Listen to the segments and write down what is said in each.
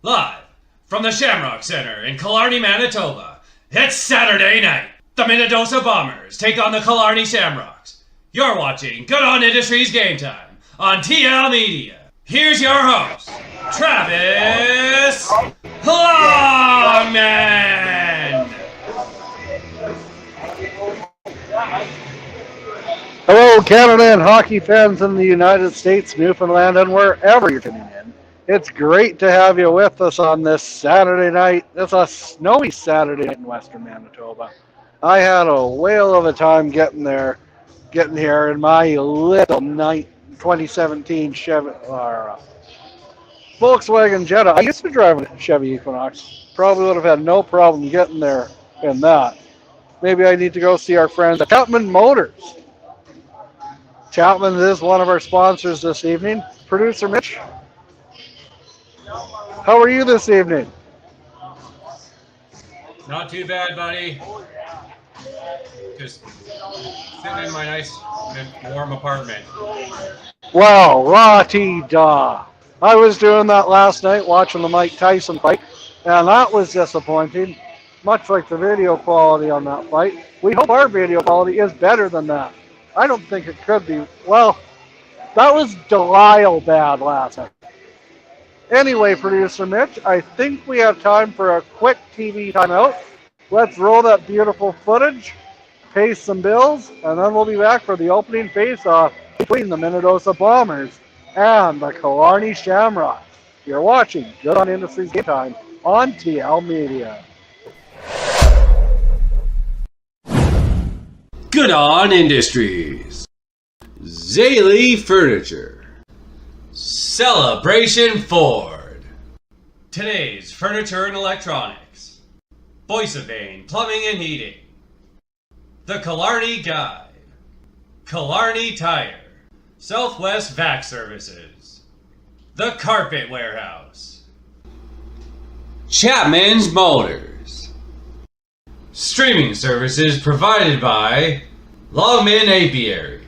Live from the Shamrocks Center in Killarney, Manitoba, it's Saturday night. The Minnedosa Bombers take on the Killarney Shamrocks. You're watching Good On Industries Game Time on TL Media. Here's your host, Travis Longman. Hello, Canada and hockey fans in the United States, Newfoundland, and wherever you're tuning in. It's great to have you with us on this Saturday night. It's a snowy Saturday night in Western Manitoba. I had a whale of a time getting here in my little 2017 Volkswagen Jetta. I used to drive a Chevy Equinox. Probably would have had no problem getting there in that. Maybe I need to go see our friends at Chapman Motors. Chapman is one of our sponsors this evening. Producer Mitch, how are you this evening? Not too bad, buddy. Just sitting in my nice warm apartment. Wow, la-ti-da. I was doing that last night, watching the Mike Tyson fight, and that was disappointing. Much like the video quality on that fight. We hope our video quality is better than that. I don't think it could be. Well, that was Delisle bad last night. Anyway, Producer Mitch, I think we have time for a quick TV timeout. Let's roll that beautiful footage, pay some bills, and then we'll be back for the opening face-off between the Minnedosa Bombers and the Killarney Shamrocks. You're watching Good On Industries Game Time on TL Media. Good On Industries. Zaley Furniture. Celebration Ford. Today's Furniture and Electronics. Voice of Vane Plumbing and Heating. The Killarney Guide. Killarney Tire. Southwest Vac Services. The Carpet Warehouse. Chapman's Motors. Streaming services provided by Longman Apiaries.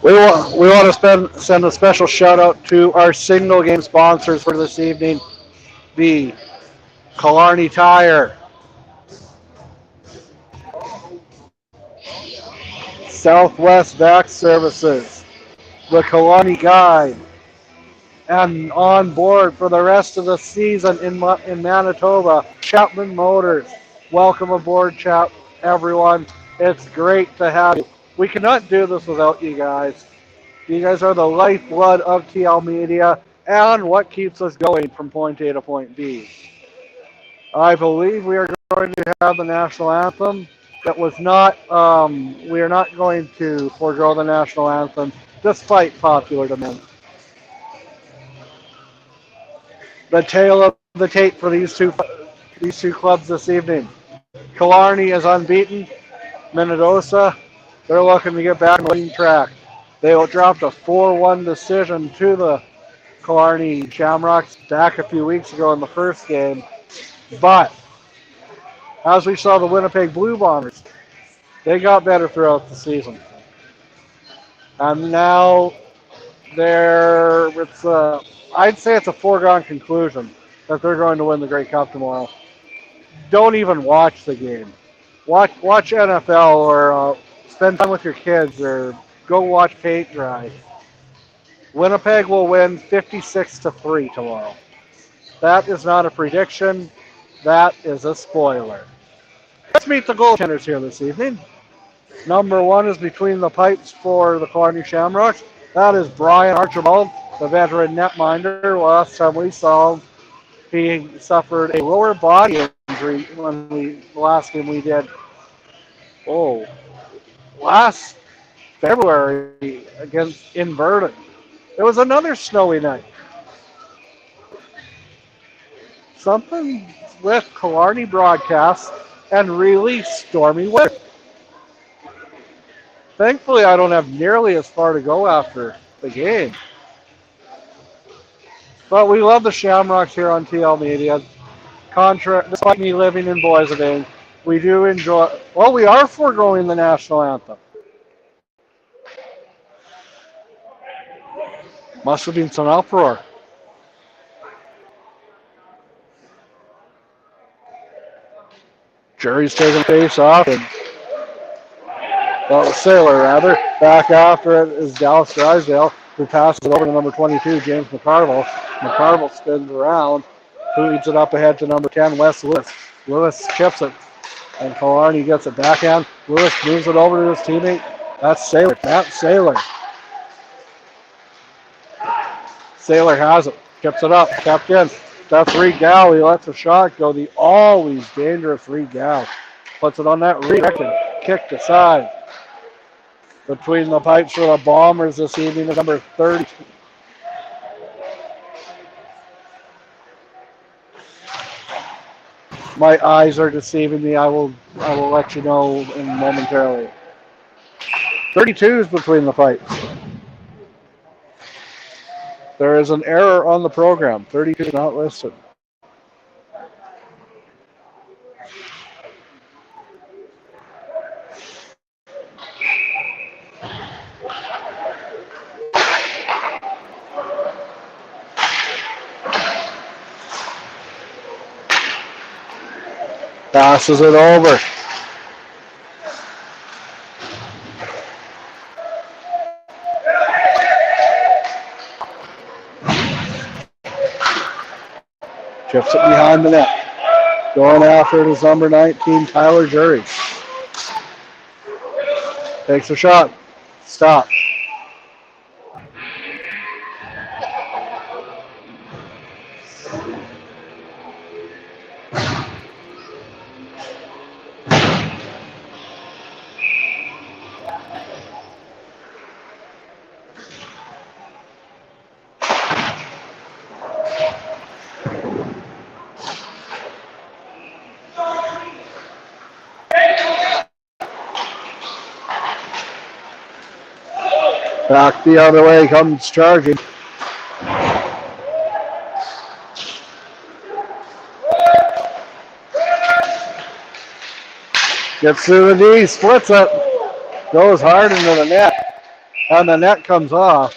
We want to send a special shout out to our single game sponsors for this evening, the Killarney Tire, Southwest Vac Services, the Killarney Guide, and on board for the rest of the season in Manitoba, Chapman Motors. Welcome aboard, everyone. It's great to have you. We cannot do this without you guys. You guys are the lifeblood of TL Media and what keeps us going from point A to point B. I believe we are going to have the national anthem. That was not, we are not going to forego the national anthem despite popular demand. The tale of the tape for these two clubs this evening. Killarney is unbeaten. Minnedosa, they're looking to get back on the winning track. They dropped a 4-1 decision to the Killarney Shamrocks back a few weeks ago in the first game. But as we saw the Winnipeg Blue Bombers, they got better throughout the season. And now I'd say it's a foregone conclusion that they're going to win the Grey Cup tomorrow. Don't even watch the game. Watch NFL or spend time with your kids or go watch paint dry. Winnipeg will win 56-3 tomorrow. That is not a prediction. That is a spoiler. Let's meet the goaltenders here this evening. Number one is between the pipes for the Killarney Shamrocks. That is Brian Archibald, the veteran netminder. Last time we saw him, he suffered a lower body injury the last game we did. Last February against Inverton. It was another snowy night. Something with Killarney broadcasts and really stormy weather. Thankfully, I don't have nearly as far to go after the game. But we love the Shamrocks here on TL Media. Despite me living in Boiseville, we do enjoy. Well, we are foregoing the national anthem. Must have been some uproar. Jury's taking face off, and Sailor rather. Back after it is Dallas Drysdale, who passes it over to number 22, James McCarville. McCarville spins around, feeds it up ahead to number 10, Wes Lewis. Lewis chips it, and Killarney gets it backhand. Lewis moves it over to his teammate. That's Sailor. Matt Sailor. Sailor has it. Chips it up. Kept in. That's Reed Gow. He lets a shot go. The always dangerous Reed Gow. Puts it on that record. Kicked aside. Between the pipes for the Bombers this evening is number 30. My eyes are deceiving me. I will let you know momentarily. 32 is between the pipes. There is an error on the program. 32 is not listed. Passes it over. Chips it behind the net. Going after it is number 19, Tyler Jury. Takes a shot. Stop. Back the other way comes charging. Gets through the knee, splits it, goes hard into the net, and the net comes off.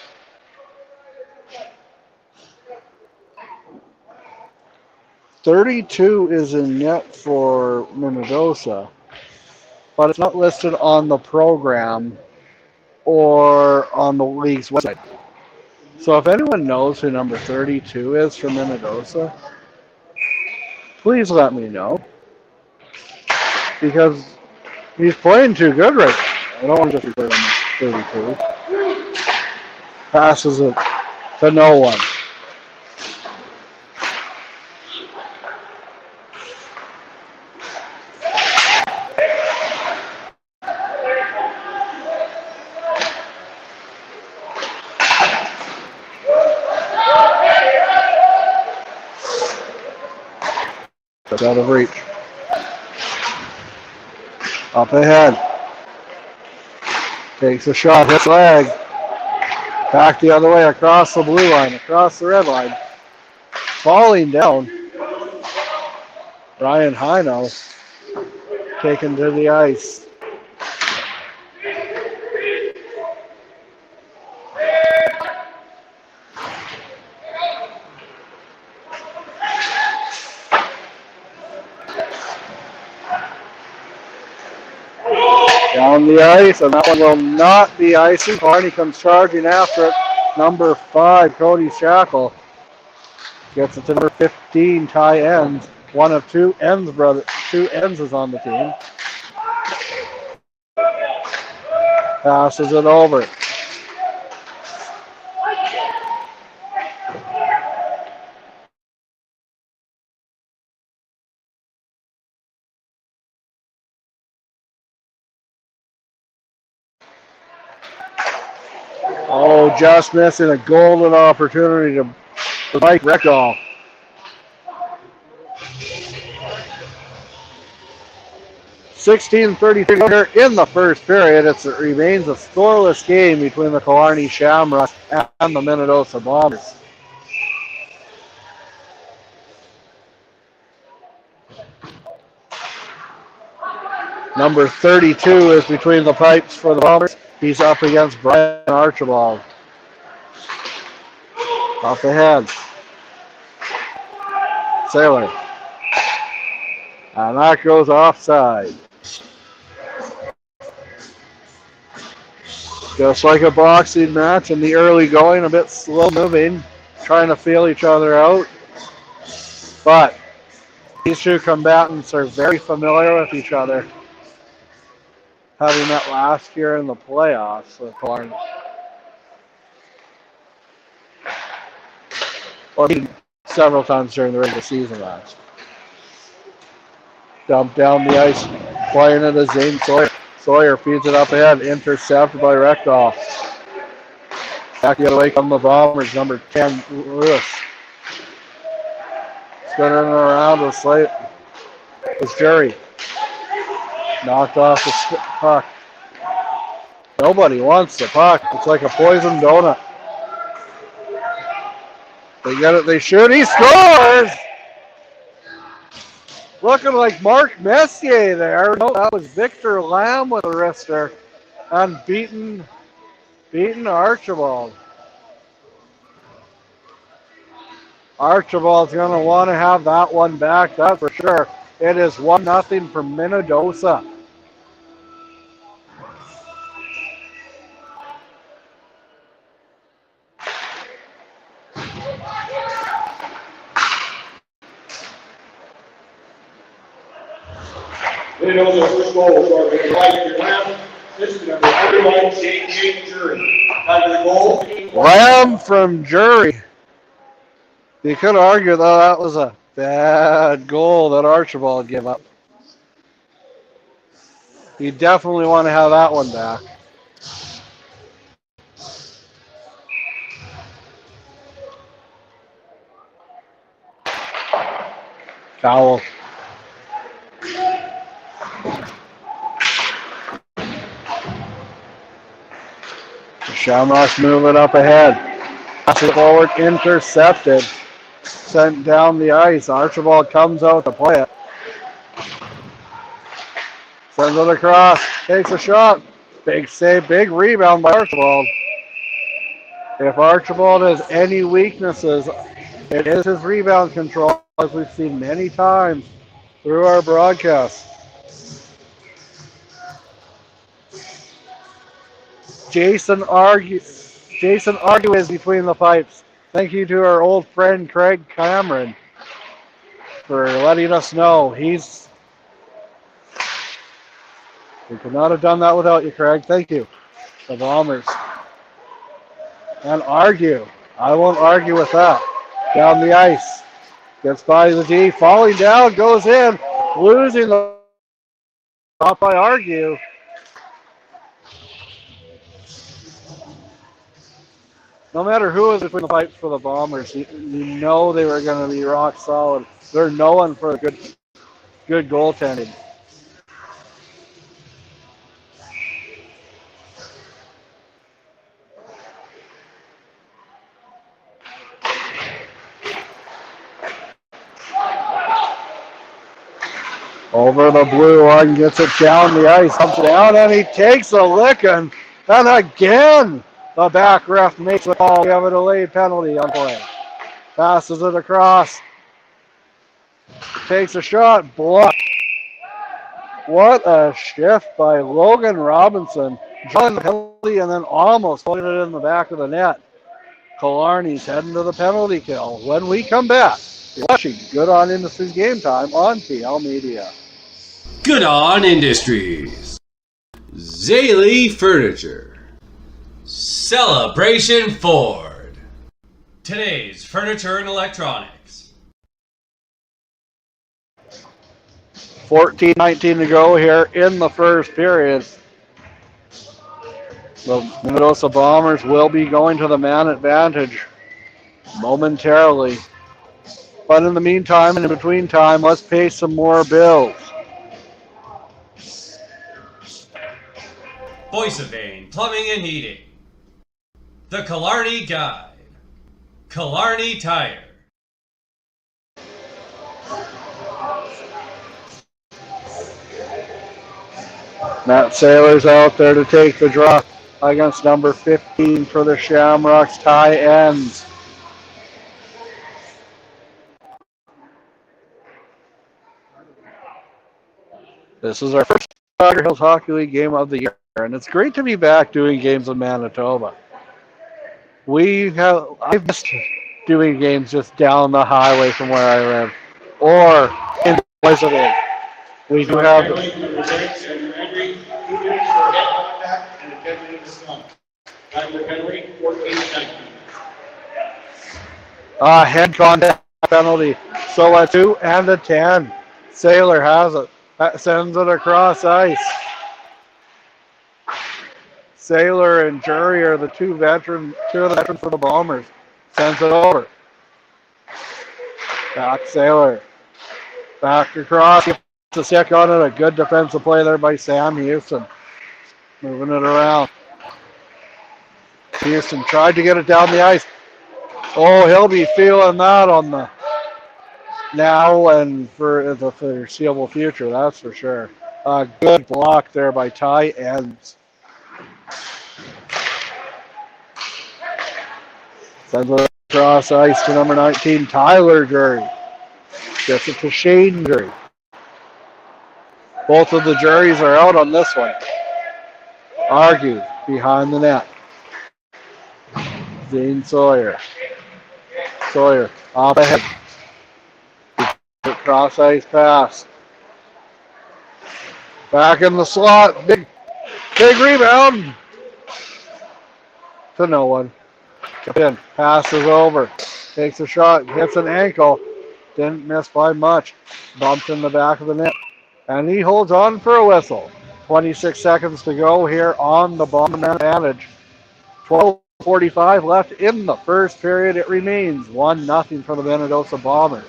.32 is in net for Minnedosa, but it's not listed on the program or on the league's website. So if anyone knows who number 32 is for Minnedosa, please let me know. Because he's playing too good right now. I don't want to just refer him 32. Passes it to no one. That's out of reach. Up ahead. Takes a shot, hits leg. Back the other way across the blue line, across the red line. Falling down. Ryan Hino taken to the ice. Down the ice, and that one will not be icy. Carney comes charging after it. Number 5, Cody Shackle. Gets it to number 15, Ty Enns. One of two Enns brothers. Two Enns is on the team. Passes it over. Oh, just missing a golden opportunity to Mike Reckall. (16:33) in the first period. It remains a scoreless game between the Killarney Shamrocks and the Minnedosa Bombers. Number 32 is between the pipes for the Bombers. He's up against Brian Archibald. Off ahead. Sailor. And that goes offside. Just like a boxing match in the early going, a bit slow moving, trying to feel each other out. But these two combatants are very familiar with each other, having met last year in the playoffs with Clark. Or several times during the regular season last. Dumped down the ice, playing it as Zane Sawyer. Sawyer feeds it up ahead, intercepted by Reckdahl. Back the other way come the Bombers, number 10, Lewis. Spinning around with Slate. It's Jerry. Knocked off the puck. Nobody wants the puck. It's like a poison donut. They get it, they shoot, he scores! Looking like Mark Messier there. No, that was Victor Lamb with a wrister. And beaten Archibald. Archibald's going to want to have that one back, that's for sure. It is 1-0 for Minnedosa. They know the first goal was going to be right Lamb. This is number 31, Jake Jury. Under the goal. Lamb from Jury. You could argue, though, that was a bad goal that Archibald gave up. You definitely want to have that one back. Foul. The Shamrocks move it up ahead. Pass it forward, intercepted. Sent down the ice. Archibald comes out to play it. Sends it across. Takes a shot. Big save, big rebound by Archibald. If Archibald has any weaknesses, it is his rebound control, as we've seen many times through our broadcast. Jason Argue is between the pipes. Thank you to our old friend Craig Cameron for letting us know. We could not have done that without you, Craig. Thank you. The Bombers. And Argue. I won't argue with that. Down the ice. Gets by the D. Falling down. Goes in. Losing the stop by Argue. No matter who was between the pipes for the Bombers, you know they were going to be rock solid. They're known for good goaltending. Over the blue line, gets it down the ice, comes down, and he takes a licking. And again, the back ref makes the call. We have a delayed penalty on play. Passes it across. Takes a shot. Blocked. What a shift by Logan Robinson. Drawing the penalty and then almost putting it in the back of the net. Killarney's heading to the penalty kill. When we come back, you're watching Good On Industries Game Time on TL Media. Good On Industries. Zaley Furniture. Celebration Ford. Today's furniture and electronics. 14-19 to go here in the first period. The Minnesota Bombers will be going to the man advantage momentarily. But in the meantime and in between time, let's pay some more bills. Voice of Vane Plumbing and Heating. The Killarney Guide. Killarney Tire. Matt Saylor's out there to take the draw against number 15 for the Shamrocks. Tie ends This is our first Tiger Hills Hockey League game of the year, and it's great to be back doing games in Manitoba. I've missed doing games just down the highway from where I live, or in Pleasantville. We do have a head contact penalty. So a 2 and a 10. Sailor has it. Sends it across ice. Sailor and Jury are two of the veterans for the Bombers. Sends it over. Back Sailor. Back across. Gets a stick on it. A good defensive play there by Sam Houston. Moving it around. Houston tried to get it down the ice. Oh, he'll be feeling that on the now and for the foreseeable future, that's for sure. A good block there by Ty Ends. Sends it across ice to number 19, Tyler Jury. Gets it to Shane Jury. Both of the Juries are out on this one. Argue behind the net. Zane Sawyer. Sawyer off ahead. Cross ice pass. Back in the slot. Big rebound. To no one. In. Passes over. Takes a shot. Hits an ankle. Didn't miss by much. Bumped in the back of the net. And he holds on for a whistle. 26 seconds to go here on the Bomber advantage. 12:45 left in the first period. It remains 1-0 for the Minnesota Bombers.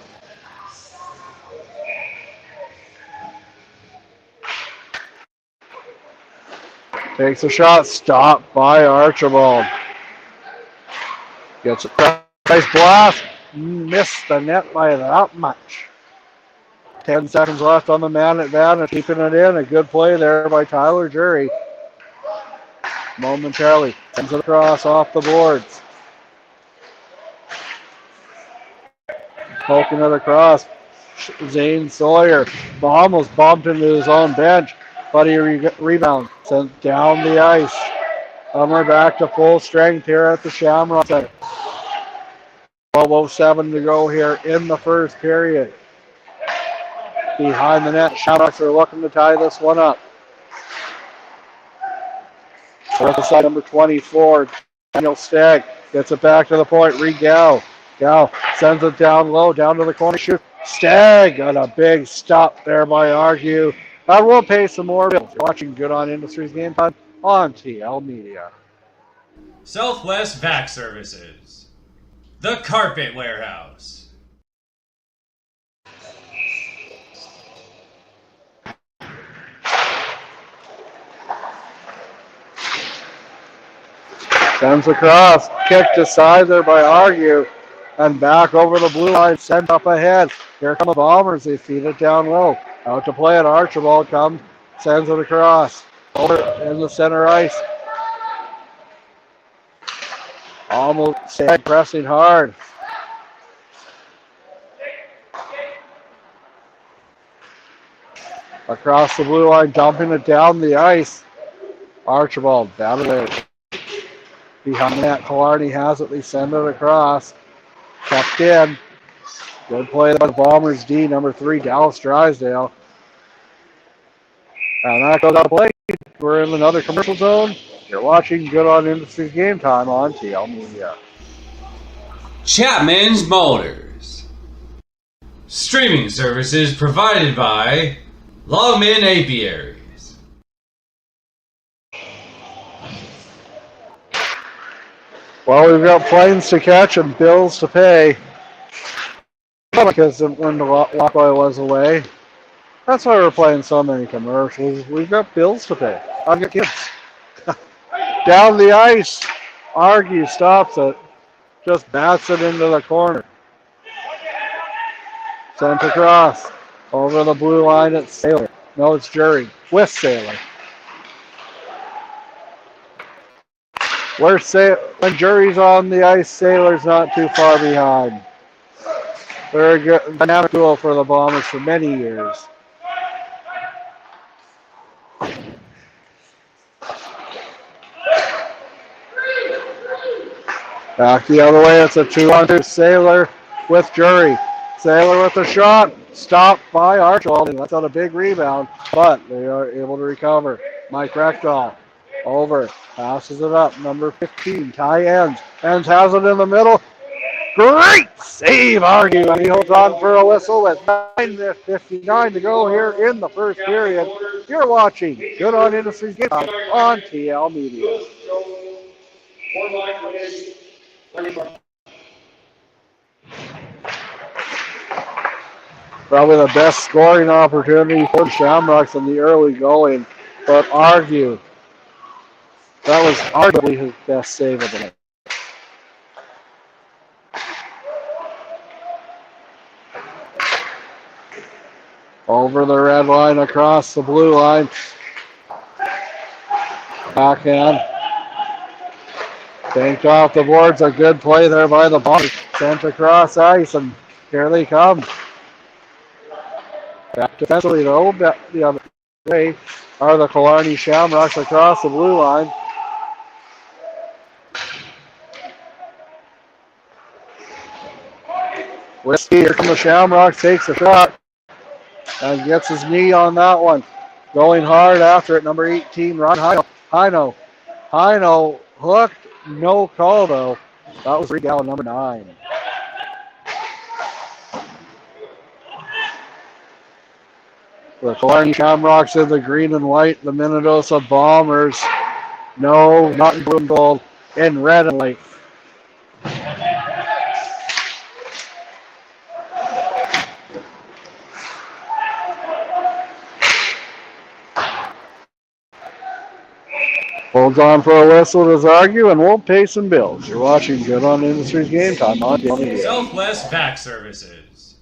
Takes a shot, stopped by Archibald. Gets a nice blast, missed the net by that much. 10 seconds left on the man advantage, keeping it in. A good play there by Tyler Jury. Momentarily, sends it across off the boards. Poking it across. Zane Sawyer almost bumped into his own bench, but he rebounds. Sent down the ice. We're back to full strength here at the Shamrocks Center. 12:07 to go here in the first period. Behind the net, Shamrocks are looking to tie this one up. So at the side, number 24, Daniel Stagg gets it back to the point. Reed Gow sends it down low, down to the corner. Shoot. Stagg got a big stop there by Argue. And we'll pay some more bills. You're watching Good On Industries Game Time on TL Media. Southwest Vac Services. The Carpet Warehouse. Sends across. Kicked aside there by Argue. And back over the blue line. Sent up ahead. Here come the Bombers. They feed it down low. Out to play it. Archibald comes. Sends it across. Over in the center ice. Almost Stagg pressing hard. Across the blue line, dumping it down the ice. Archibald down to there. Behind that, Killarney has it. They send it across. Kept in. Good play by the Bombers D, number 3, Dallas Drysdale. And that goes out of play. We're in another commercial zone. You're watching Good On Industries Game Time on TL Media. Chapman's Motors. Streaming services provided by Longman Apiaries. Well, we've got planes to catch and bills to pay. Because when the Lockboy was away. That's why we're playing so many commercials. We've got bills to pay. I've got kids. Down the ice. Argue stops it. Just bats it into the corner. Sent across. Over the blue line, it's Sailor. No, it's Jury. With Sailor. When Jury's on the ice, Sailor's not too far behind. Very good dynamic duel for the Bombers for many years. Back the other way, it's a 2-on-2. Sailor with Jury. Sailor with a shot. Stopped by Archibald. That's on a big rebound, but they are able to recover. Mike Reckdahl over. Passes it up. Number 15, Ty Enns. Enns has it in the middle. Great save, Argue. And he holds on for a whistle with 9:59 to go here in the first period. You're watching Good on Industries Game Time on TL Media. Probably the best scoring opportunity for Shamrocks in the early going, but Argue, that was arguably his best save of the night. Over the red line, across the blue line. Backhand. Banked off the boards. A good play there by the Bombers. Sent across ice, and here they come. Back defensively, though, the other way are the Killarney Shamrocks across the blue line. Whiskey here from the Shamrocks, takes a shot and gets his knee on that one. Going hard after it, number 18, Ron Hino. Hino hooked, no call though. That was Regal, number 9. The Killarney Shamrocks in the green and white. The Minnedosa Bombers, no, not in blue and gold, in red and white. Holds on for a whistle, does Argue, and we'll pay some bills. You're watching Good on Industries Game Time on TL Media. Southwest Back Services.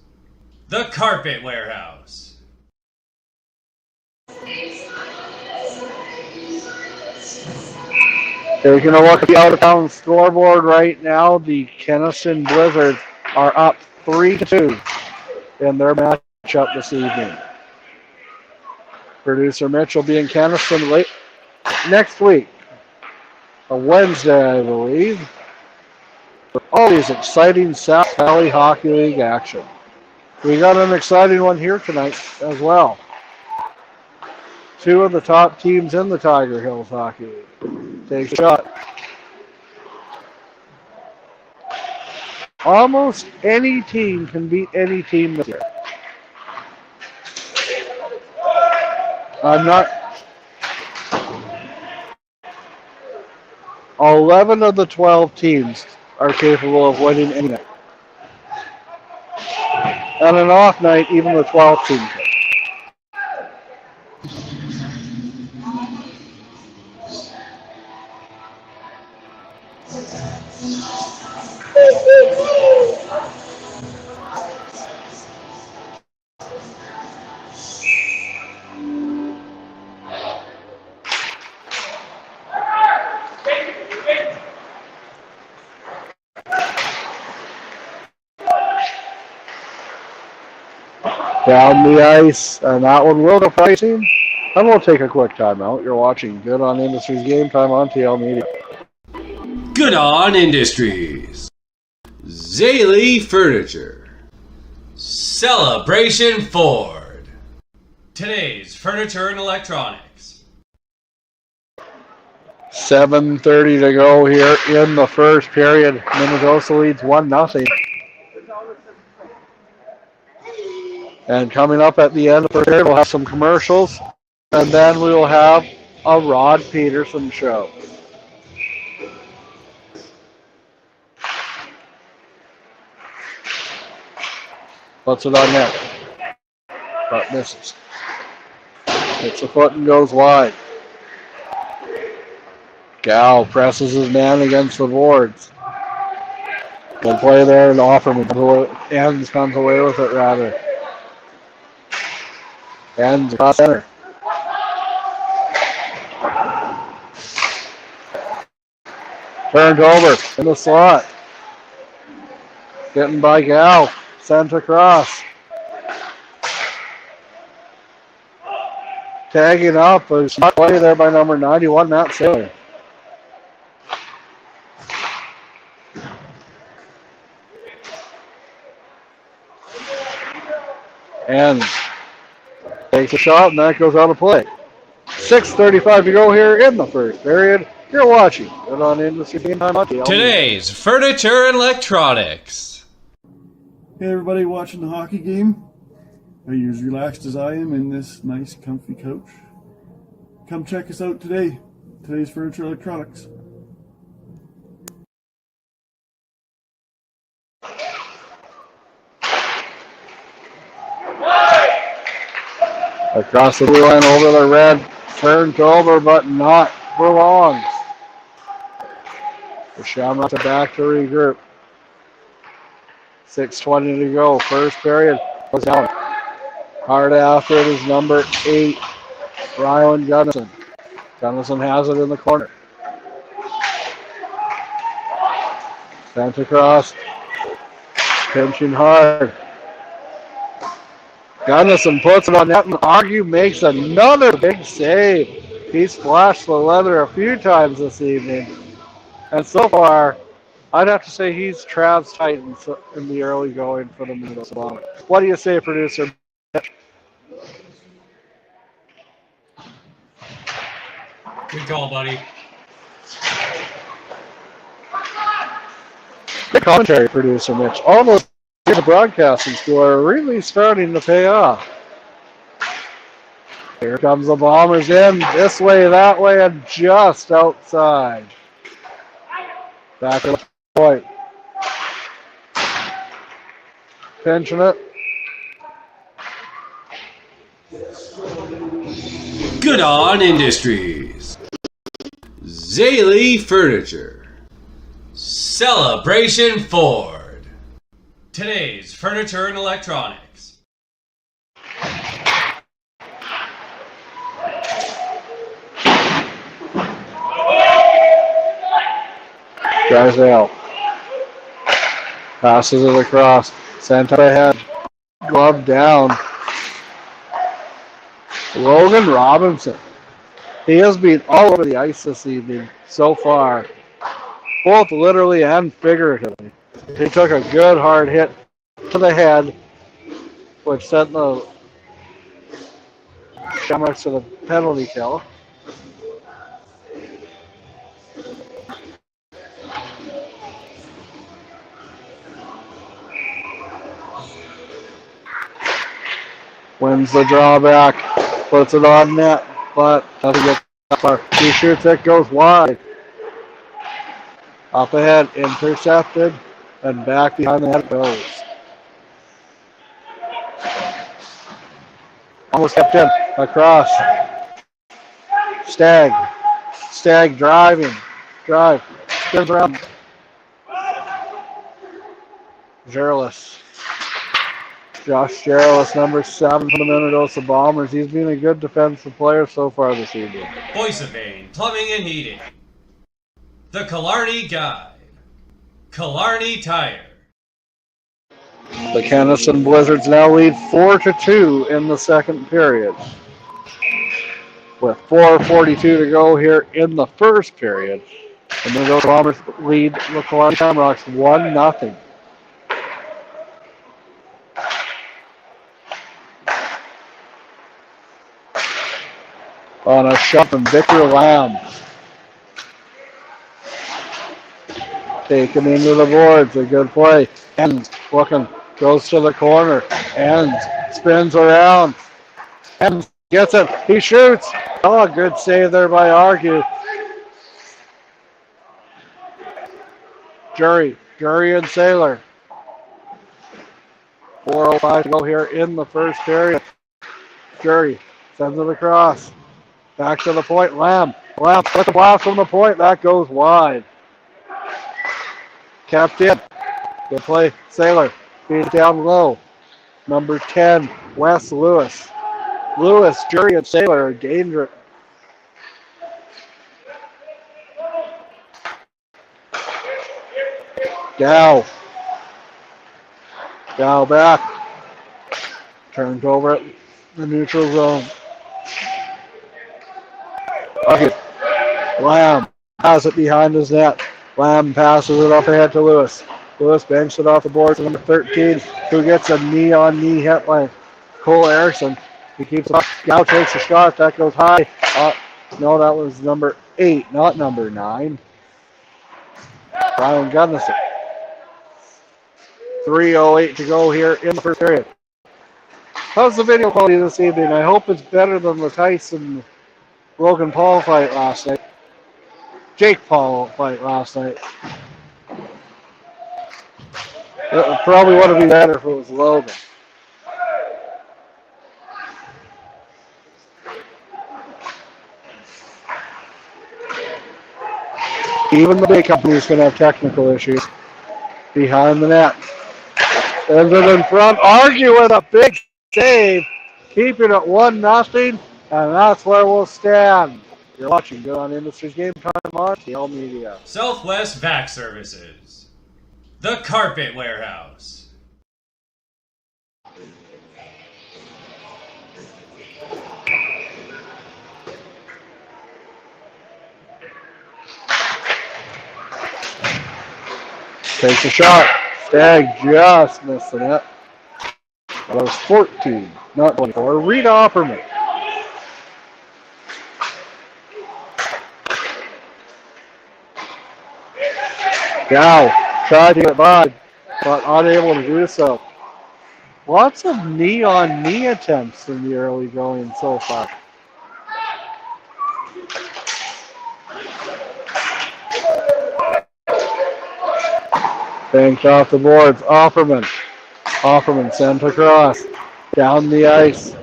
The Carpet Warehouse. Taking a look at the out-of-town scoreboard right now, the Kenaston Blizzards are up 3-2 in their matchup this evening. Producer Mitch will be in Kenaston late next week, a Wednesday, I believe, for all these exciting South Valley Hockey League action. We got an exciting one here tonight as well. 2 of the top teams in the Tiger Hills Hockey League. Take a shot. Almost any team can beat any team this year. I'm not. 11 of the 12 teams are capable of winning any night. On an off night, even the 12th team can. Down the ice, and that one will go pricing. And we'll take a quick timeout. You're watching Good on Industries Game Time on TL Media. Good on Industries. Zaley Furniture. Celebration Ford. Today's Furniture and Electronics. 7:30 to go here in the first period. Minnedosa leads 1-0. And coming up at the end of the first period, we'll have some commercials, and then we will have a Rod Peterson show. Puts it on net, but misses. Hits a foot and goes wide. Gal presses his man against the boards. Good play there, and Enns comes away with it rather. Enns across center. Turned over in the slot. Getting by Gal. Sent across. Tagging up. A smart play there by number 91, Matt Sailor. and takes a shot, and that goes out of play. 6:35 to go here in the first period. You're watching Good on Industry Game Time on THHL. Today's Furniture and Electronics. Hey everybody watching the hockey game. Are you as relaxed as I am in this nice comfy couch? Come check us out today. Today's Furniture Electronics. Across the blue line over the red. Turned over, but not for long. The Shamrocks are back to regroup. 6:20 to go. First period goes down. Hard after it is number 8, Rylan Gunnison. Gunnison has it in the corner. Sent across. Pinching hard. Gunnison puts it on net, and Argue makes another big save. He splashed the leather a few times this evening. And so far, I'd have to say he's Trav's Titan in the early going for the Minnesota Bombers. What do you say, producer? Good call, buddy. Good commentary, producer Mitch. Almost the broadcasting school are really starting to pay off. Here comes the Bombers in, this way, that way, and just outside. Back to the point. Pinching it. Good on Industries. Zaley Furniture. Celebration Ford. Today's Furniture and Electronics. Drives out. Passes it across. Sent up ahead. Glove down. Logan Robinson. He has been all over the ice this evening so far, both literally and figuratively. He took a good hard hit to the head, which sent the Shamrocks to the penalty kill. Wins the drawback, puts it on net, but doesn't get that far. He shoots it, goes wide. Up ahead, intercepted, and back behind the net goes. Almost kept in, across. Stagg driving, spins around. Gerlis. Josh Gerlis, number 7 for the Minnesota Bombers. He's been a good defensive player so far this evening. Voice of Maine, Plumbing and Heating. The Killarney Guide. Killarney Tire. The Kennison Blizzards now lead 4-2 in the second period. With 4:42 to go here in the first period, the Minnesota Bombers lead the Killarney Shamrocks 1-0. On a shot from Victor Lamb. Taken into the boards, a good play. And looking, goes to the corner, and spins around, and gets it. He shoots. Oh, good save there by Argue. Jury and Sailor. 4:05 to go here in the first period. Jury sends it across. Back to the point, Lamb with the blast from the point, that goes wide. Kept in. Good play, Sailor. Feed it down low. Number 10, Wes Lewis. Jury, and Sailor are dangerous. Dow back. Turned over at the neutral zone. Okay. Lamb has it behind his net. Lamb passes it up ahead to Lewis. Lewis banks it off the board to number 13, who gets a knee-on-knee hit by Cole Erickson. He keeps it up. Now takes a shot. That goes high. No, that was number 8, not number 9. Brian Gunnison. 3:08 to go here in the first period. How's the video quality this evening? I hope it's better than the Tyson Logan Paul fight last night. Jake Paul fight last night. It probably would have been better if it was Logan. Even the big companies can have technical issues. Behind the net. And then in front, argue with a big save. Keeping it 1-0, and that's where we'll stand. You're watching Good on Industries Game Time on TL Media. Southwest Vac Services. The Carpet Warehouse. Takes a shot. Stag just missed the net. That was 14, not 24. Rita Opperman. Now, tried to get by, but unable to do so. Lots of knee-on-knee attempts in the early going so far. Banked off the boards. Opperman. Opperman sent across. Down the ice.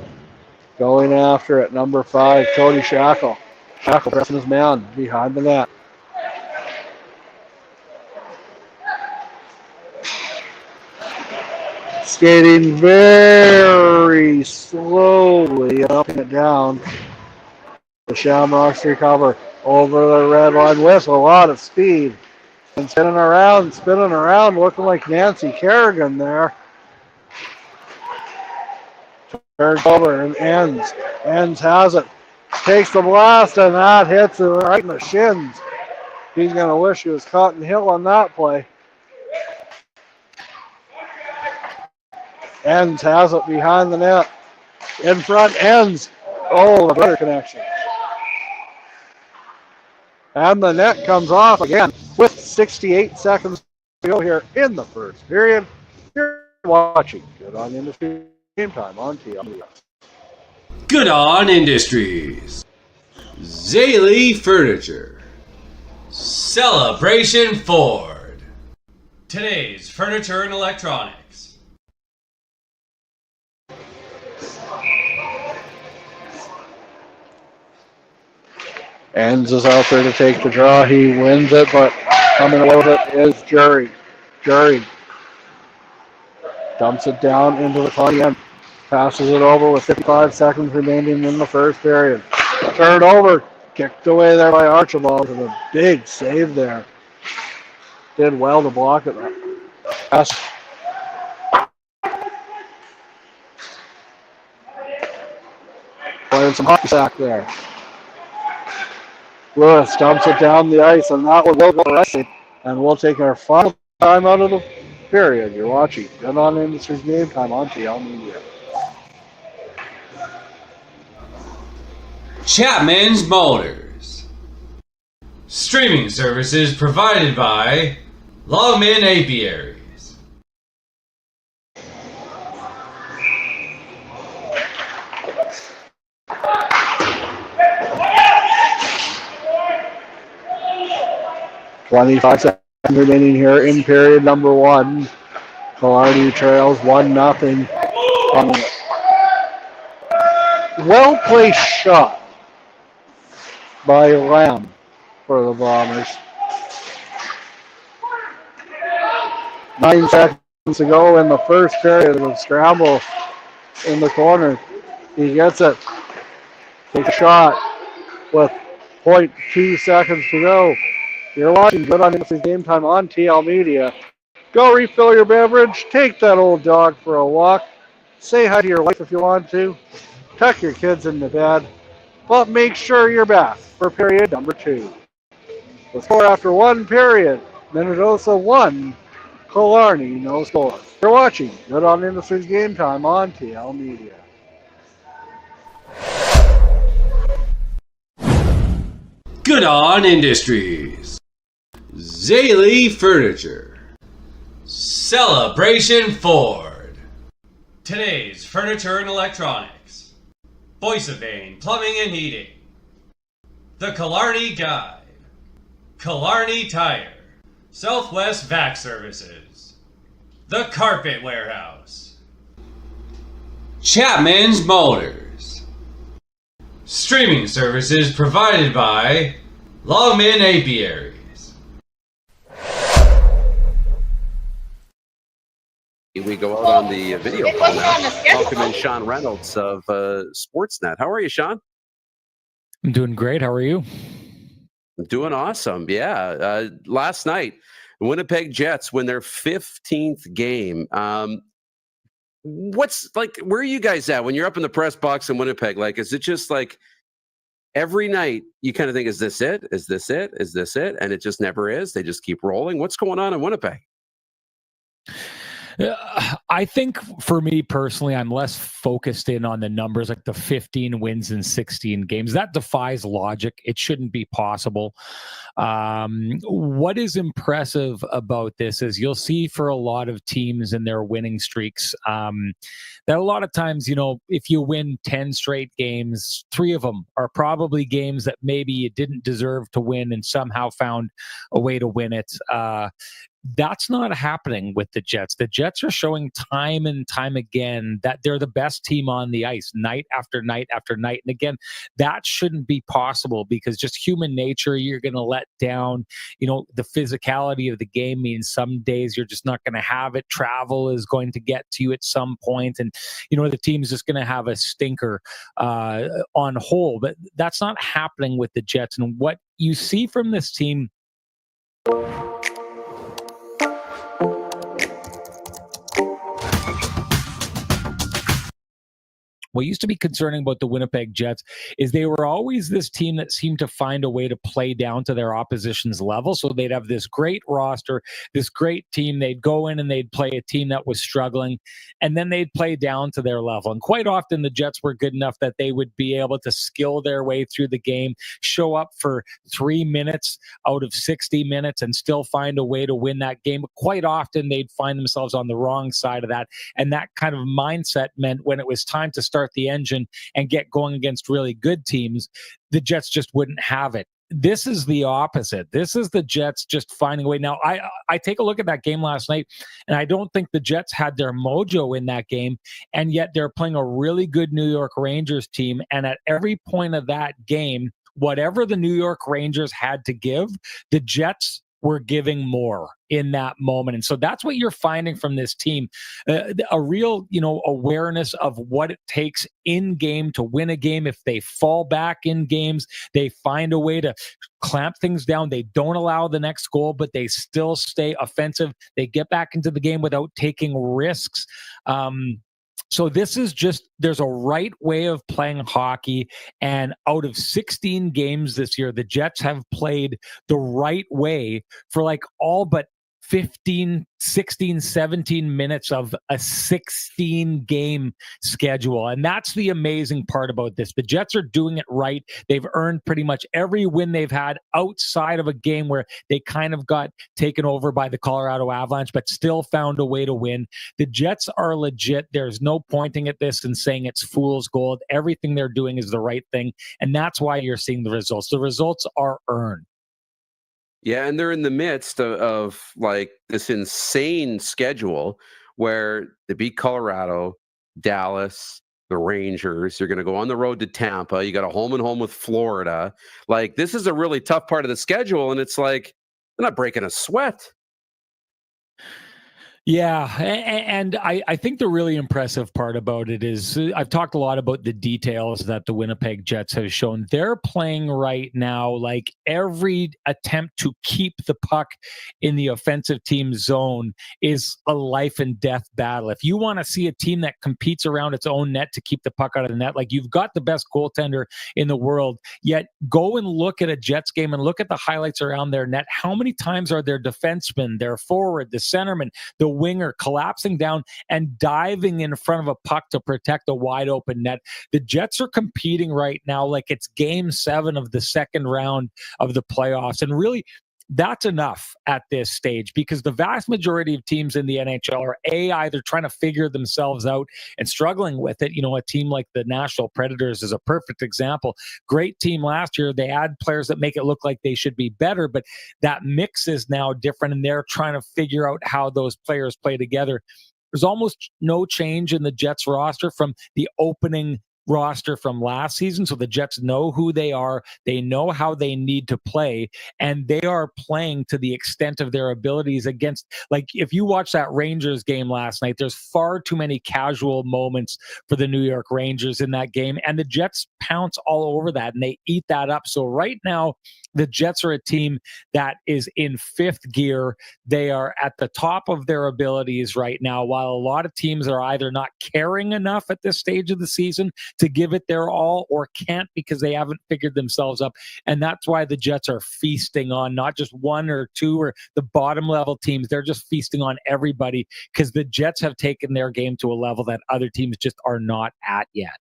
Going after it. Number 5, Cody Shackle. Shackle pressing his man behind the net. Skating very slowly, upping it down. The Shamrocks recover over the red line with a lot of speed. And spinning around, looking like Nancy Kerrigan there. Turns over and ends. Ends has it. Takes the blast, and that hits him right in the shins. He's going to wish he was Cotton Hill on that play. Ends has it behind the net. In front, Ends. Oh, the better connection. And the net comes off again with 68 seconds to go here in the first period. You're watching Good on Industries Game Time on TL. Good on Industries. Zaley Furniture. Celebration Ford. Today's furniture and electronics. Ends is out there to take the draw. He wins it, but coming away with it is Jury. Jury dumps it down into the clock again. Passes it over with 55 seconds remaining in the first period. Turned over. Kicked away there by Archibald with a big save there. Did well to block it. Pass. Playing some hockey sack there. Lewis dumps it down the ice, and that will go wrestling. And we'll take our final time out of the period. You're watching Good on Industries Game Time on TL Media. Chapman's Motors. Streaming services provided by Longman Apiaries. $25 seconds remaining here in period number 1. Killarney trails 1-0. Well placed shot by Lamb for the Bombers. 9 seconds to go in the first period of scramble in the corner. He gets it. Take a shot with 0.2 seconds to go. You're watching Good on Industries Game Time on TL Media. Go refill your beverage. Take that old dog for a walk. Say hi to your wife if you want to. Tuck your kids into bed. But make sure you're back for period number 2. The score after 1 period. Minnedosa 1. Killarney no score. You're watching Good on Industries Game Time on TL Media. Good On Industries, Zaley Furniture, Celebration Ford, Today's Furniture and Electronics, Voice of Vane Plumbing and Heating, The Killarney Guide, Killarney Tire, Southwest Vac Services, The Carpet Warehouse, Chapman's Motors, streaming services provided by Longman Apiaries. We go out on the video call now. Welcome in Sean Reynolds of Sportsnet. How are you, Sean? I'm doing great. How are you? I'm doing awesome. Yeah. Last night, Winnipeg Jets win their 15th game. What's like, where are you guys at when you're up in the press box in Winnipeg? Like, is it just like every night you kind of think, is this it? Is this it? Is this it? And it just never is. They just keep rolling. What's going on in Winnipeg? I think for me personally, I'm less focused in on the numbers, like the 15 wins in 16 games. That defies logic. It shouldn't be possible. What is impressive about this is you'll see for a lot of teams in their winning streaks that a lot of times, you know, if you win 10 straight games, 3 of them are probably games that maybe you didn't deserve to win and somehow found a way to win it. That's not happening with the Jets. The Jets are showing time and time again that they're the best team on the ice night after night after night. And again, that shouldn't be possible because just human nature, you're going to let down. You know, the physicality of the game means some days you're just not going to have it. Travel is going to get to you at some point. And, you know, the team's just going to have a stinker on whole. But that's not happening with the Jets. And what you see from this team, what used to be concerning about the Winnipeg Jets is they were always this team that seemed to find a way to play down to their opposition's level. So they'd have this great roster, this great team. They'd go in and they'd play a team that was struggling, and then they'd play down to their level. And quite often the Jets were good enough that they would be able to skill their way through the game, show up for 3 minutes out of 60 minutes and still find a way to win that game. But quite often they'd find themselves on the wrong side of that. And that kind of mindset meant when it was time to start the engine and get going against really good teams, the Jets just wouldn't have it. This is the opposite. This is the Jets just finding a way. Now, I take a look at that game last night, and I don't think the Jets had their mojo in that game, and yet they're playing a really good New York Rangers team, and at every point of that game, whatever the New York Rangers had to give, the Jets were giving more in that moment. And so that's what you're finding from this team, a real, you know, awareness of what it takes in game to win a game. If they fall back in games, they find a way to clamp things down. They don't allow the next goal, but they still stay offensive. They get back into the game without taking risks. So this is just, there's a right way of playing hockey. And out of 16 games this year, the Jets have played the right way for like all but 15, 16, 17 minutes of a 16-game schedule. And that's the amazing part about this. The Jets are doing it right. They've earned pretty much every win they've had outside of a game where they kind of got taken over by the Colorado Avalanche, but still found a way to win. The Jets are legit. There's no pointing at this and saying it's fool's gold. Everything they're doing is the right thing. And that's why you're seeing the results. The results are earned. Yeah, and they're in the midst of like this insane schedule where they beat Colorado, Dallas, the Rangers. You're going to go on the road to Tampa. You got a home and home with Florida. Like, this is a really tough part of the schedule, and it's like they're not breaking a sweat. Yeah, and I think the really impressive part about it is I've talked a lot about the details that the Winnipeg Jets have shown. They're playing right now like every attempt to keep the puck in the offensive team zone is a life and death battle. If you want to see a team that competes around its own net to keep the puck out of the net, like you've got the best goaltender in the world, yet go and look at a Jets game and look at the highlights around their net. How many times are their defensemen, their forward, the centerman, the winger collapsing down and diving in front of a puck to protect a wide open net. The Jets are competing right now like it's game 7 of the second round of the playoffs. And really, that's enough at this stage, because the vast majority of teams in the NHL are either trying to figure themselves out and struggling with it. A team like the Nashville Predators is a perfect example. Great team last year. They add players that make it look like they should be better, but that mix is now different, and they're trying to figure out how those players play together. There's almost no change in the Jets roster from the opening roster from last season. So the Jets know who they are. They know how they need to play, and they are playing to the extent of their abilities against, like, if you watch that Rangers game last night, there's far too many casual moments for the New York Rangers in that game, and the Jets pounce all over that and they eat that up. So right now, the Jets are a team that is in 5th gear. They are at the top of their abilities right now, while a lot of teams are either not caring enough at this stage of the season to give it their all, or can't because they haven't figured themselves up. And that's why the Jets are feasting on not just 1 or 2 or the bottom level teams. They're just feasting on everybody, because the Jets have taken their game to a level that other teams just are not at yet.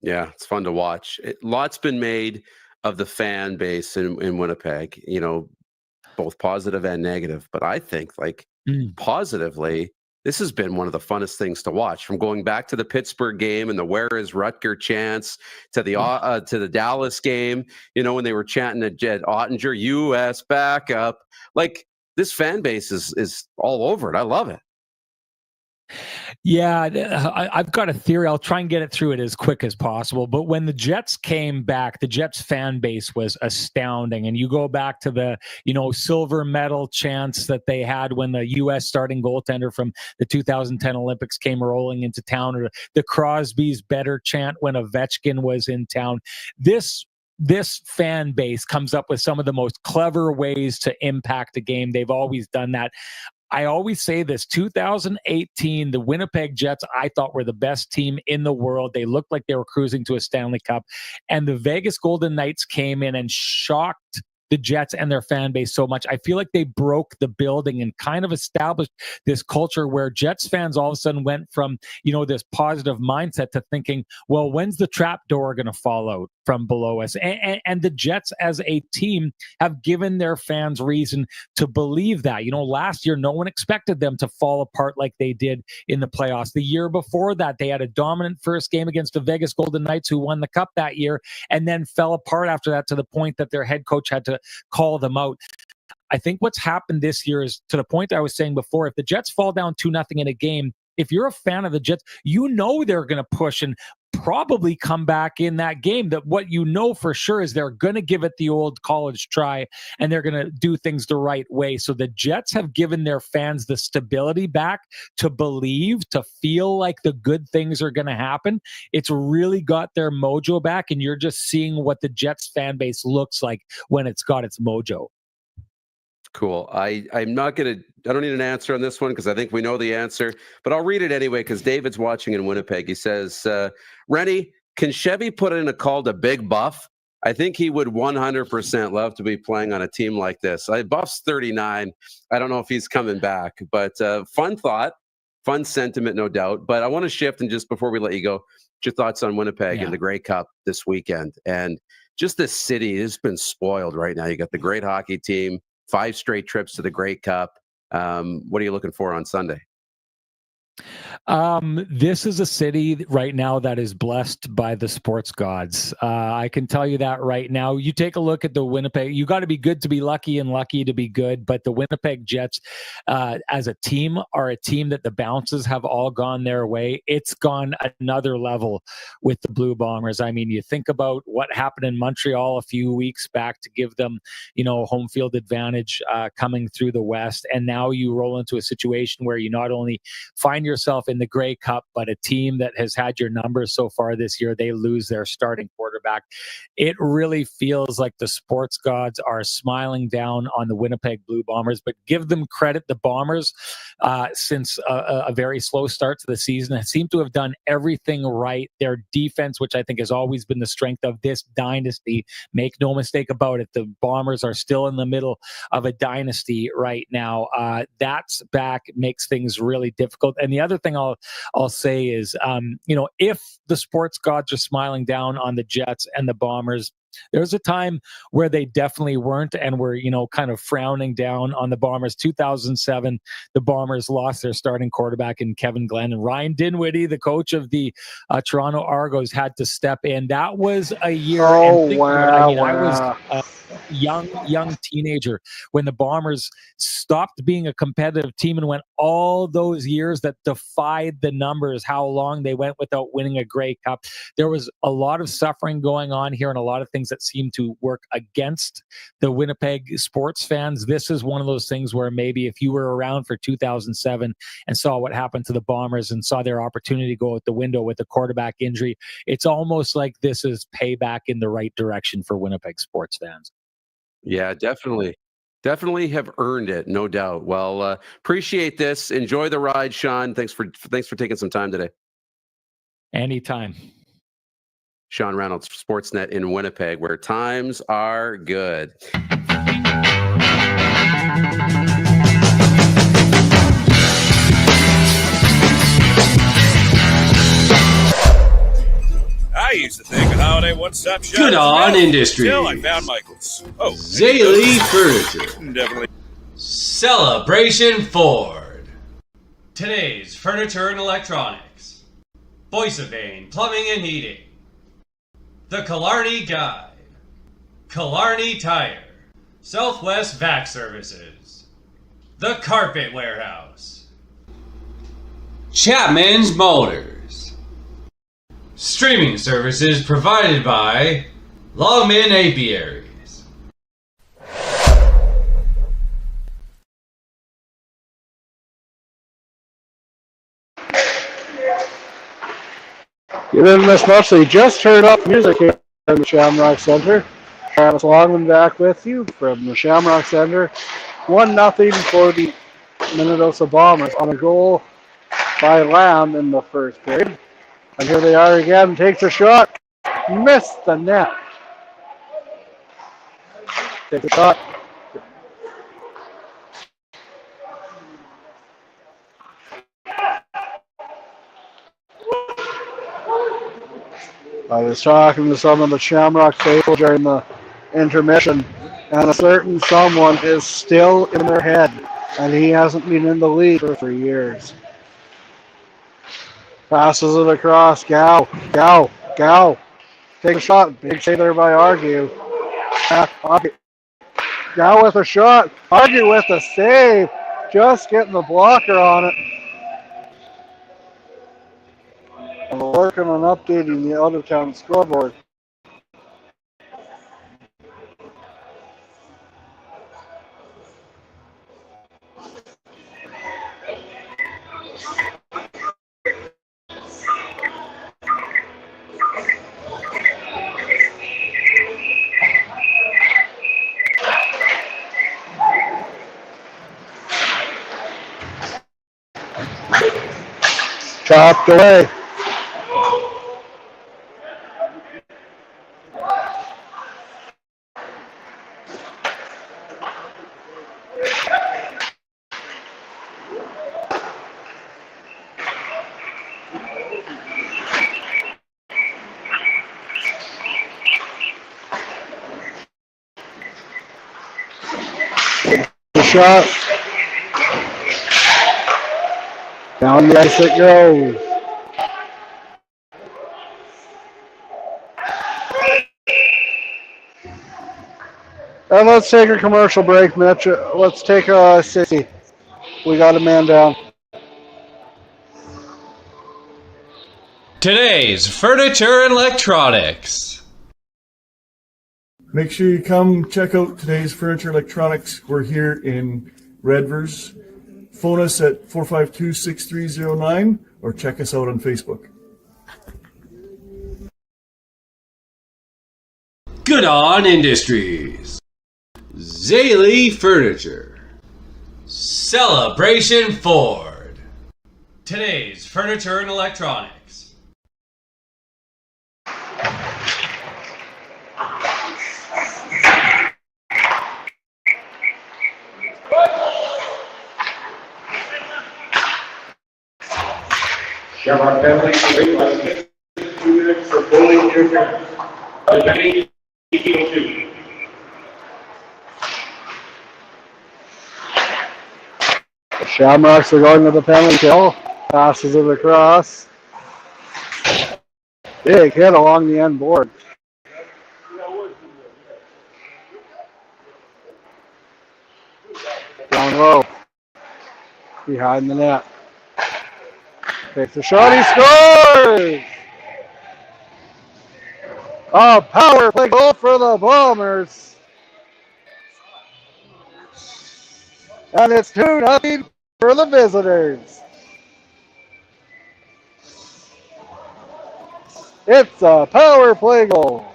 Yeah, it's fun to watch. Lots been made of the fan base in Winnipeg, both positive and negative. But I think, positively, this has been one of the funnest things to watch, from going back to the Pittsburgh game and the "Where is Rutger" chants to the Dallas game, when they were chanting at Jed Ottinger, "U.S. backup." Like, this fan base is all over it. I love it. Yeah, I've got a theory. I'll try and get it through it as quick as possible. But when the Jets came back, the Jets fan base was astounding. And you go back to the, silver medal chants that they had when the U.S. starting goaltender from the 2010 Olympics came rolling into town, or the Crosby's better chant when Ovechkin was in town. This fan base comes up with some of the most clever ways to impact a game. They've always done that. I always say this, 2018, the Winnipeg Jets, I thought, were the best team in the world. They looked like they were cruising to a Stanley Cup. And the Vegas Golden Knights came in and shocked the Jets and their fan base so much. I feel like they broke the building and kind of established this culture where Jets fans all of a sudden went from, this positive mindset to thinking, well, when's the trap door going to fall out from below us? And the Jets as a team have given their fans reason to believe that. Last year, no one expected them to fall apart like they did in the playoffs. The year before that, they had a dominant first game against the Vegas Golden Knights, who won the Cup that year, and then fell apart after that to the point that their head coach had to call them out. I think what's happened this year is, to the point I was saying before, if the Jets fall down 2-0 in a game, if you're a fan of the Jets, they're going to push and probably come back in that game. That what for sure is they're going to give it the old college try, and they're going to do things the right way. So the Jets have given their fans the stability back to believe, to feel like the good things are going to happen. It's really got their mojo back, and you're just seeing what the Jets fan base looks like when it's got its mojo. Cool. I don't need an answer on this one because I think we know the answer, but I'll read it anyway because David's watching in Winnipeg. He says, Rennie, can Chevy put in a call to Big Buff? I think he would 100% love to be playing on a team like this. Buff's 39. I don't know if he's coming back, but fun thought, fun sentiment, no doubt. But I want to shift, and just before we let you go, your thoughts on Winnipeg and the Grey Cup this weekend. And just this city has been spoiled right now. You got the great hockey team, 5 straight trips to the Grey Cup. What are you looking for on Sunday? This is a city right now that is blessed by the sports gods. I can tell you that right now. You take a look at the Winnipeg, you got to be good to be lucky and lucky to be good. But the Winnipeg Jets, as a team, are a team that the bounces have all gone their way. It's gone another level with the Blue Bombers. I mean, you think about what happened in Montreal a few weeks back to give them, home field advantage coming through the West. And now you roll into a situation where you not only find find yourself in the Grey Cup, but a team that has had your numbers so far this year, they lose their starting quarterback. It really feels like the sports gods are smiling down on the Winnipeg Blue Bombers, but give them credit. The Bombers, since a very slow start to the season, seem to have done everything right. Their defense, which I think has always been the strength of this dynasty, make no mistake about it, the Bombers are still in the middle of a dynasty right now. That's back, makes things really difficult. And the other thing I'll say is, if the sports gods are smiling down on the Jets and the Bombers, there's a time where they definitely weren't and were, kind of frowning down on the Bombers. 2007, the Bombers lost their starting quarterback in Kevin Glenn, and Ryan Dinwiddie, the coach of the Toronto Argos, had to step in. That was a year. Oh, wow. I was a young teenager when the Bombers stopped being a competitive team and went all those years that defied the numbers, how long they went without winning a Grey Cup. There was a lot of suffering going on here and a lot of things that seem to work against the Winnipeg sports fans. This is one of those things where maybe if you were around for 2007 and saw what happened to the Bombers and saw their opportunity go out the window with a quarterback injury, it's almost like this is payback in the right direction for Winnipeg sports fans. Yeah, definitely. Definitely have earned it, no doubt. Well, appreciate this. Enjoy the ride, Sean. Thanks for taking some time today. Anytime. Sean Reynolds, Sportsnet in Winnipeg, where times are good. I used to think a holiday one-stop shop. Good on Industries. Until I found Michael's. Oh, Zaylee Furniture. definitely. Celebration Ford. Today's Furniture and Electronics. Voice of Vane Plumbing and Heating. The Killarney Guide. Killarney Tire. Southwest Vac Services. The Carpet Warehouse. Chapman's Motors. Streaming services provided by Longman Apiaries. You didn't miss much. They just turned up music here in the Shamrock Center. Travis Longman back with you from the Shamrock Center. 1-0 for the Minnesota Bombers on a goal by Lamb in the first period. And here they are again. Takes a shot. Missed the net. Takes a shot. I was talking to some of the Shamrock faithful during the intermission, and a certain someone is still in their head, and he hasn't been in the league for 3 years. Passes it across. Gow. Take a shot. Big save there by Argue. Gow with a shot. Argue with a save. Just getting the blocker on it. And we're working on updating the out-of-town scoreboard. Chopped away. The shot. Down the ice it goes. And let's take a commercial break, Mitch. Let's take a 60. We got a man down. Today's Furniture and Electronics. Make sure you come check out today's Furniture Electronics. We're here in Redvers, Phone us at 452-6309 or check us out on Facebook. Good on Industries. Zaley Furniture. Celebration Ford. Today's Furniture and Electronics. Shamrock family, wait less than 2 minutes for bowling interference. Penalty, 1802. The Shamrocks are going to the penalty kill. Passes it across. Big hit along the end board. Down low. Behind the net. Takes a shot, he scores! A power play goal for the Bombers. And it's 2-0 for the visitors. It's a power play goal.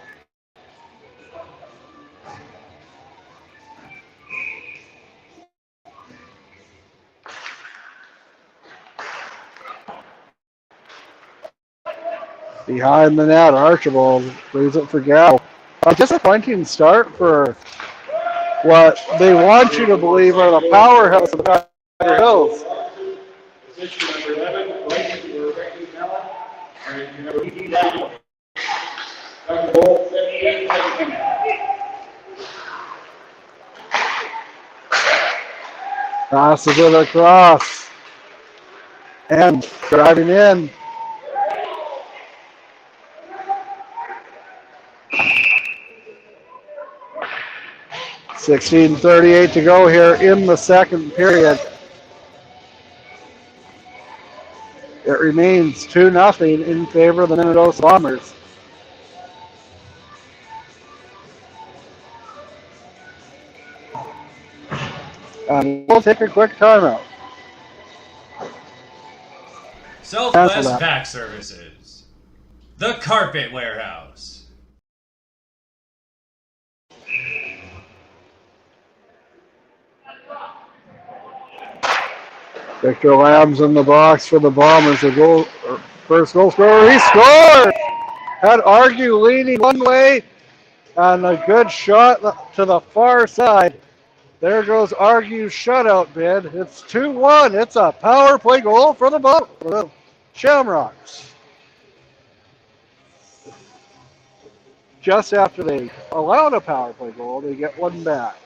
Behind the net, Archibald leaves it for Gal. A disappointing start for what they want you to believe are the powerhouse of the Tiger Hills. Position number 11, right to Rebecca Mella, and number 18 down. Number goal, 78-17. Passes it across. And driving in. .16:38 to go here in the second period. It remains 2-0 in favor of the Minnesota Bombers. And we'll take a quick timeout. Southwest Vac Services. The Carpet Warehouse. Victor Lamb's in the box for the Bombers. The first goal scorer. He scored! Had Argue leaning one way and a good shot to the far side. There goes Argue's shutout bid. It's 2-1. It's a power play goal for the Shamrocks. Just after they allowed a power play goal, they get one back.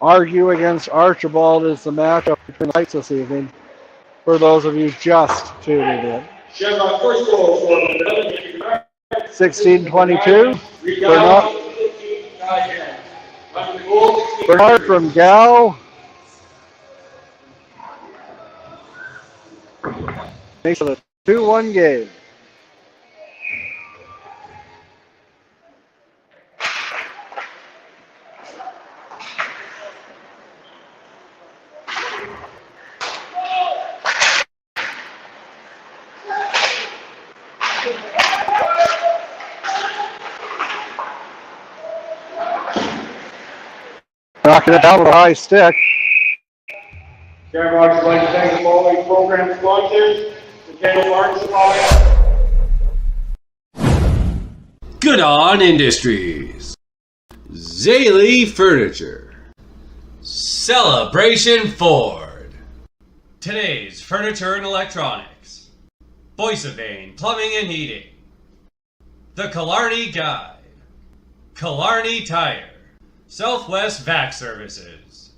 Argue against Archibald is the matchup between the lights this evening. For those of you just tuning in. Shamrock first goal for 16:22. Bernard from Gal. Makes it a 2-1 game. Knocking it down with a high stick. Shamrocks would like to thank the following program sponsors, the Kendall Art Supply. Good on Industries. Zaley Furniture. Celebration Ford. Today's Furniture and Electronics. Boissevain Plumbing and Heating. The Killarney Guide. Killarney Tire. Southwest Vac Services.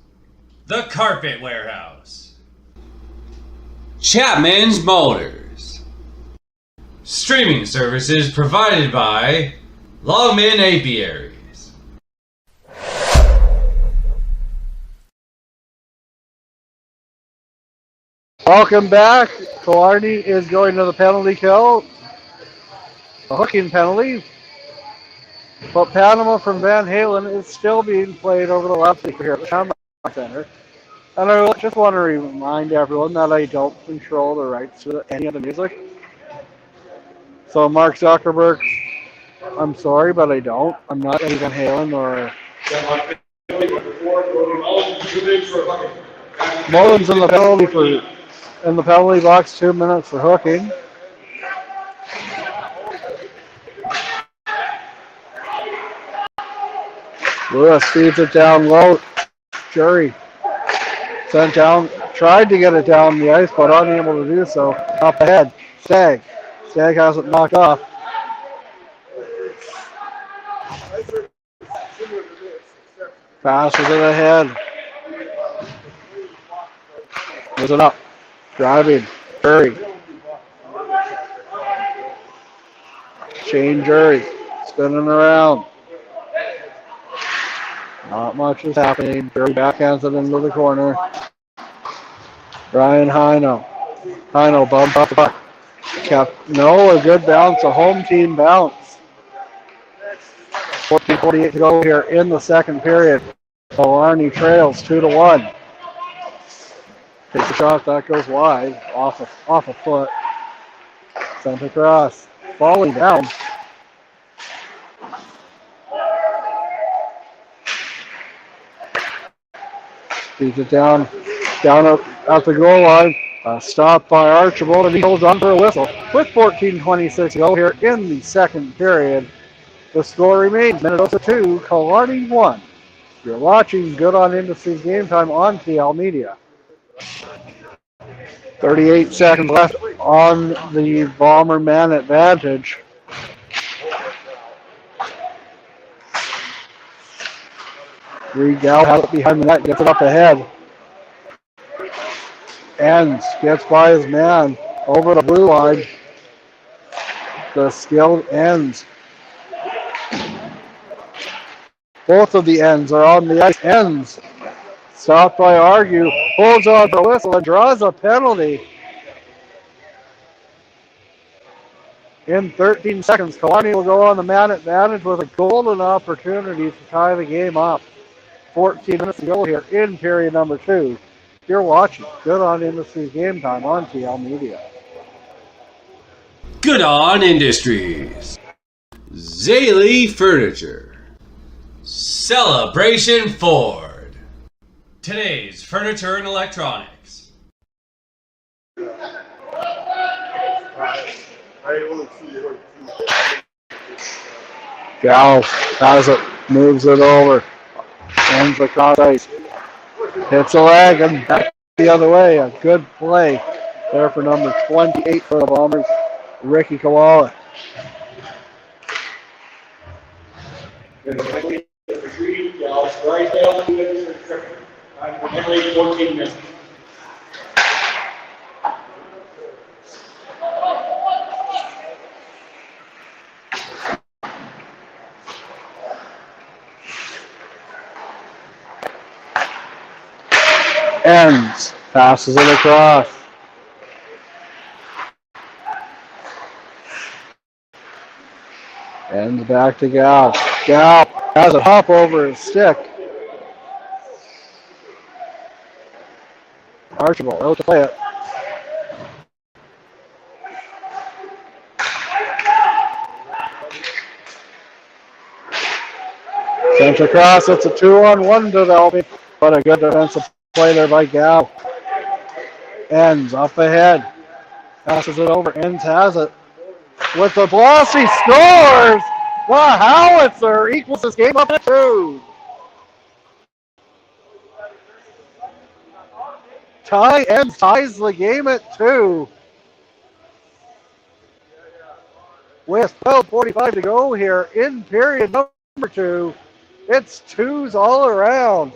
The Carpet Warehouse. Chapman's Motors. Streaming services provided by Longman Apiaries. Welcome back. Killarney is going to the penalty kill. A hooking penalty. But Panama from Van Halen is still being played over the left here at the Shamrocks Center. And I just want to remind everyone that I don't control the rights to any of the music. So Mark Zuckerberg, I'm sorry, but I don't. I'm not Eddie Van Halen or Mullins in the penalty box, 2 minutes for hooking. Lewis feeds it down low. Jury sent down, tried to get it down the ice, but unable to do so. Up ahead, Stagg. Stagg has it knocked off. Passes it ahead. Moves it up. Driving. Jury. Shane Jury. Spinning around. Not much is happening. Jury backhands it into the corner. Brian Hino. Hino bumped up the puck. A good bounce. A home team bounce. 14:48 to go here in the second period. Killarney trails 2-1. Takes a shot that goes wide, off a foot. Sent across, falling down. Feeds it down at the goal line. Stopped by Archibald, and he holds on for a whistle. With 14:26 to go here in the second period. The score remains Minnesota 2, Killarney 1. You're watching Good on Industries Game Time on TL Media. 38 seconds left on the Bomber man advantage. Reed Gal has it behind the net, gets it up ahead. Ends, gets by his man over the blue line. The skilled Ends. Both of the Ends are on the ice. Ends stopped by Argue, holds on the whistle and draws a penalty. In 13 seconds, Killarney will go on the man advantage with a golden opportunity to tie the game up. 14 minutes to go here in period number 2. You're watching Good on Industries Game Time on TL Media. Good on Industries. Zaley Furniture. Celebration Ford. Today's furniture and electronics. Gal has it, moves it over, ends across ice, hits a leg and back the other way. A good play there for number 28 for the Bombers, Ricky Koala. Right down to the 14 minutes. Ends, passes it across. Ends back to Gal. Gal has a hop over his stick. Archibald out to play it. Sent across, it's a 2-on-1 developing, but a good defensive play there by Gal. Ends up ahead. Passes it over. Ends has it. With the blast, he scores! The Howitzer equals this game up at 2. Ends ties the game at 2. With 12:45 to go here in period number 2. It's 2s all around.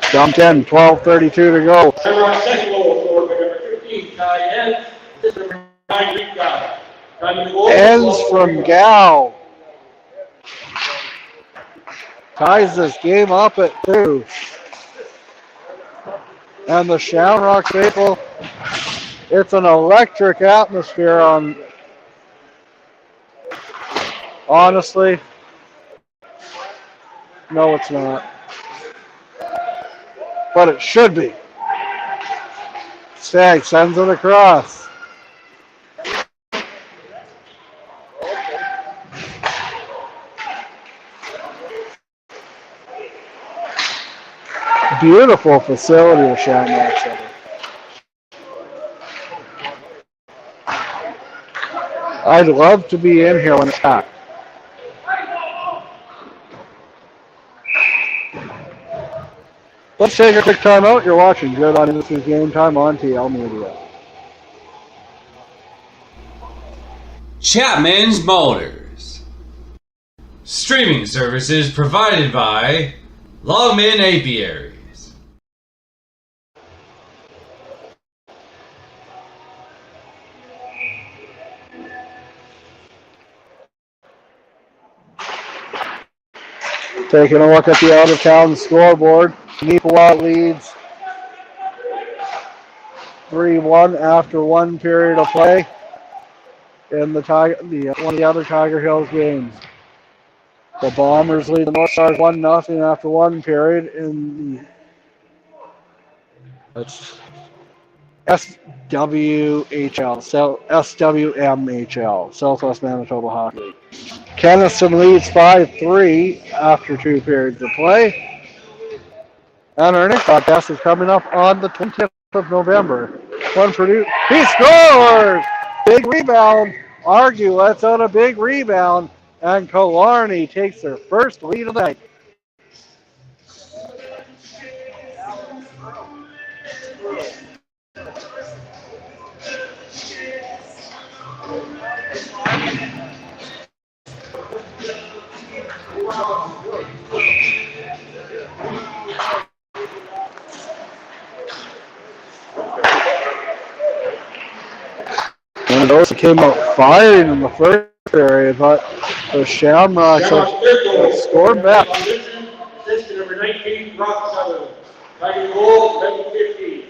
Jumped in, 12:32 to go. Shamrocks second goal for number 15, Ty Ed. This is number 9, Reed Gal. ends from Gal. Ties this game up at 2. And the Shamrocks faithful, it's an electric atmosphere on, honestly, no it's not. But it should be. Stag sends it across. Beautiful facility of Shamrock Center. I'd love to be in here when it's packed. Let's take a quick time out. You're watching Good on Industries Game Time on TL Media. Chapman's Motors. Streaming services provided by Longman Apiaries. Taking a look at the out-of-town scoreboard. Neepawa leads 3-1 after 1 period of play in the one of the other Tiger Hills games. The Bombers lead the North Stars 1-0 after 1 period in the SWHL, SWMHL, Southwest Manitoba Hockey League. Keniston leads 5-3 after 2 periods of play. And our next podcast is coming up on the 20th of November. One Purdue, he scores! Big rebound. Argue lets out a big rebound. And Killarney takes their first lead of the night. And those came out firing in the first period, but the Shamrocks have scored back. Position number 19, Rock Sutherland. Tiger goal, 7-15.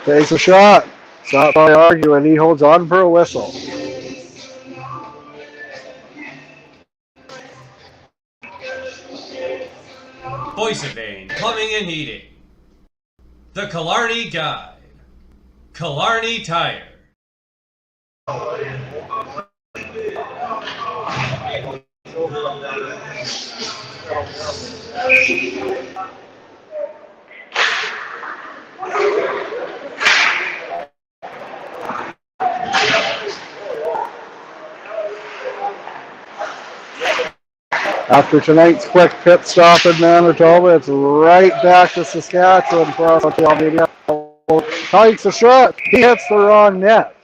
Takes a shot. Stop by Argue, and he holds on for a whistle. Boissevain Plumbing and Heating. The Killarney Guide. Killarney Tire. After tonight's quick pit stop in Manitoba, it's right back to Saskatchewan for us on TL Media. Takes a shot. He hits the wrong net.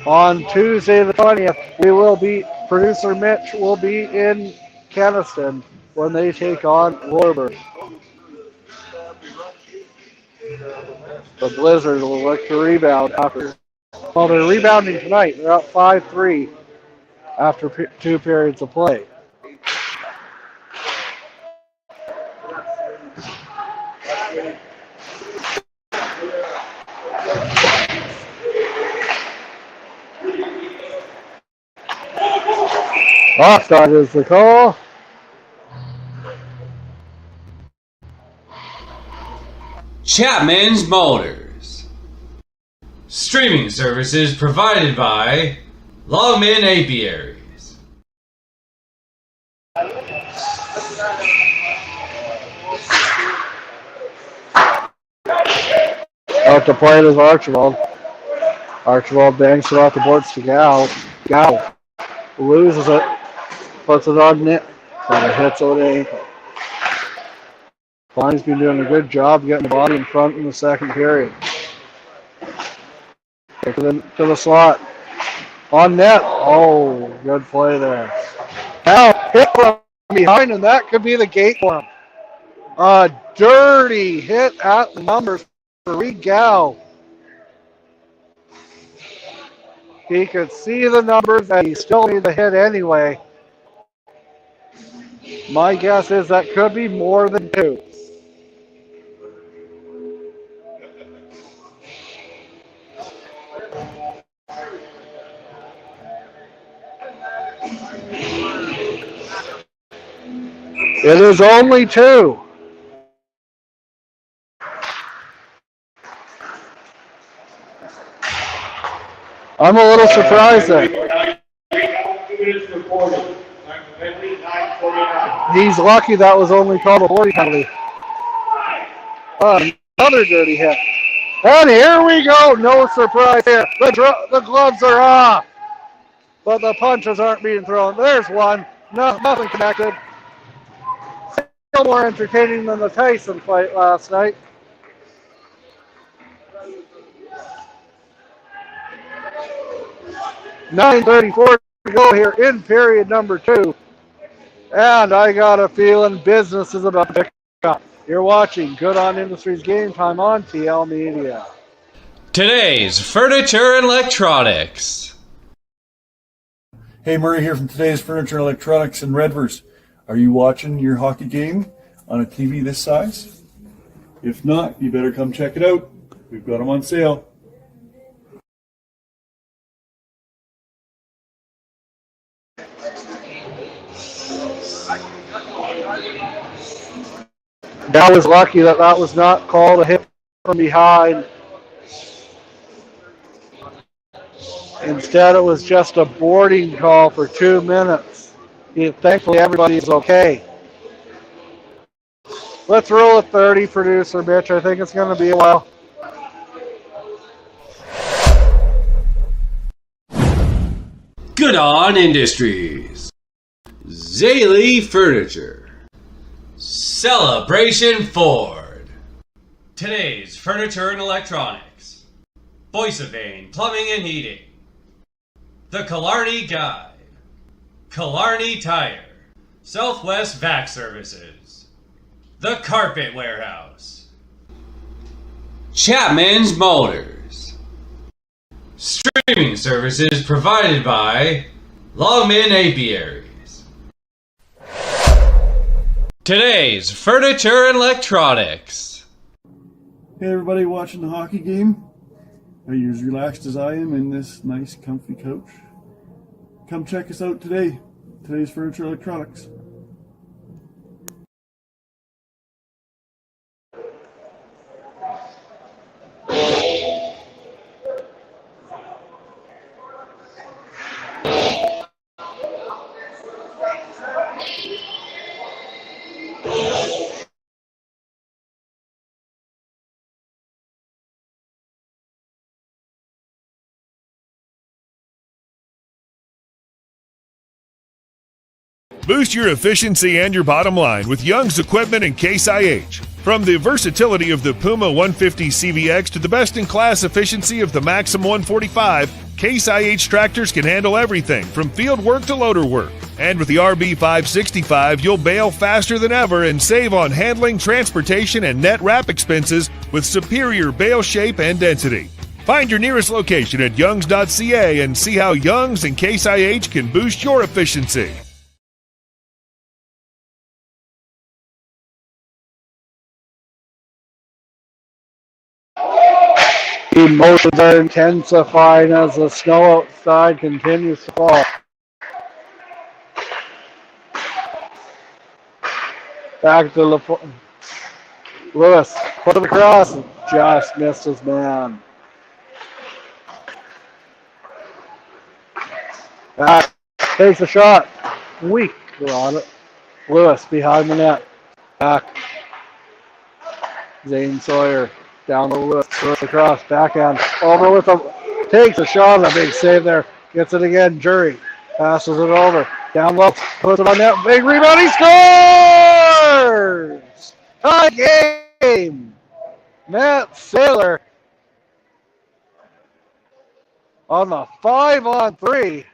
On Tuesday the 20th, producer Mitch will be in Keniston when they take on Warburg. The Blizzard will look to rebound after. Well, they're rebounding tonight. They're up 5-3 after 2 periods of play. Offside is the call. Chapman's Motors. Streaming services provided by Longman Apiaries. Out to play it is Archibald. Archibald bangs it off the boards to Gal. Gal loses it. Puts it on net, but it hits over the ankle. Bonnie's been doing a good job getting the body in front in the second period. To the slot. On net. Oh, good play there. Now hit from behind, and that could be the gate for him. A dirty hit at the numbers referee Gow. He could see the numbers and he still made the hit anyway. My guess is that could be more than 2. It is only 2. I'm a little surprised there. 2 minutes for 40. Time for penalty, 9:49. He's lucky that was only called a 40 penalty. Another dirty hit. And here we go. No surprise here. The gloves are off. But the punches aren't being thrown. There's one. No, nothing connected. Still more entertaining than the Tyson fight last night. .934 to go here in period number 2. And I got a feeling business is about to pick up. You're watching Good On Industries Game Time on TL Media. Today's Furniture and Electronics. Hey, Murray here from Today's Furniture Electronics in Redvers. Are you watching your hockey game on a TV this size? If not, you better come check it out. We've got them on sale. That was lucky that was not called a hit from behind. Instead, it was just a boarding call for 2 minutes. Thankfully, everybody is okay. Let's roll a 30, producer Mitch. I think it's going to be a while. Good On Industries. Zaley Furniture. Celebration Ford. Today's Furniture and Electronics. Voice of Vane Plumbing and Heating. The Killarney Guide. Killarney Tire. Southwest Vac Services. The Carpet Warehouse. Chapman's Motors. Streaming services provided by Longman Apiaries. Today's Furniture and Electronics. Hey, everybody watching the hockey game. Are you as relaxed as I am in this nice, comfy couch? Come check us out today. Today's Furniture Electronics. Boost your efficiency and your bottom line with Young's Equipment and Case IH. From the versatility of the Puma 150 CVX to the best-in-class efficiency of the Maxim 145, Case IH tractors can handle everything from field work to loader work. And with the RB 565, you'll bale faster than ever and save on handling, transportation, and net wrap expenses with superior bale shape and density. Find your nearest location at youngs.ca and see how Young's and Case IH can boost your efficiency. Emotions are intensifying as the snow outside continues to fall. Back to Lewis, put it across, just missed his man. Back, takes a shot, weak on it. Lewis behind the net, back. Zane Sawyer. Down the Lewis, throws across, backhand, over with him, takes a shot, a big save there, gets it again, Jury, passes it over, down low, puts it on net, big rebound, he scores! Tie game! Matt Saylor on the 5-on-3.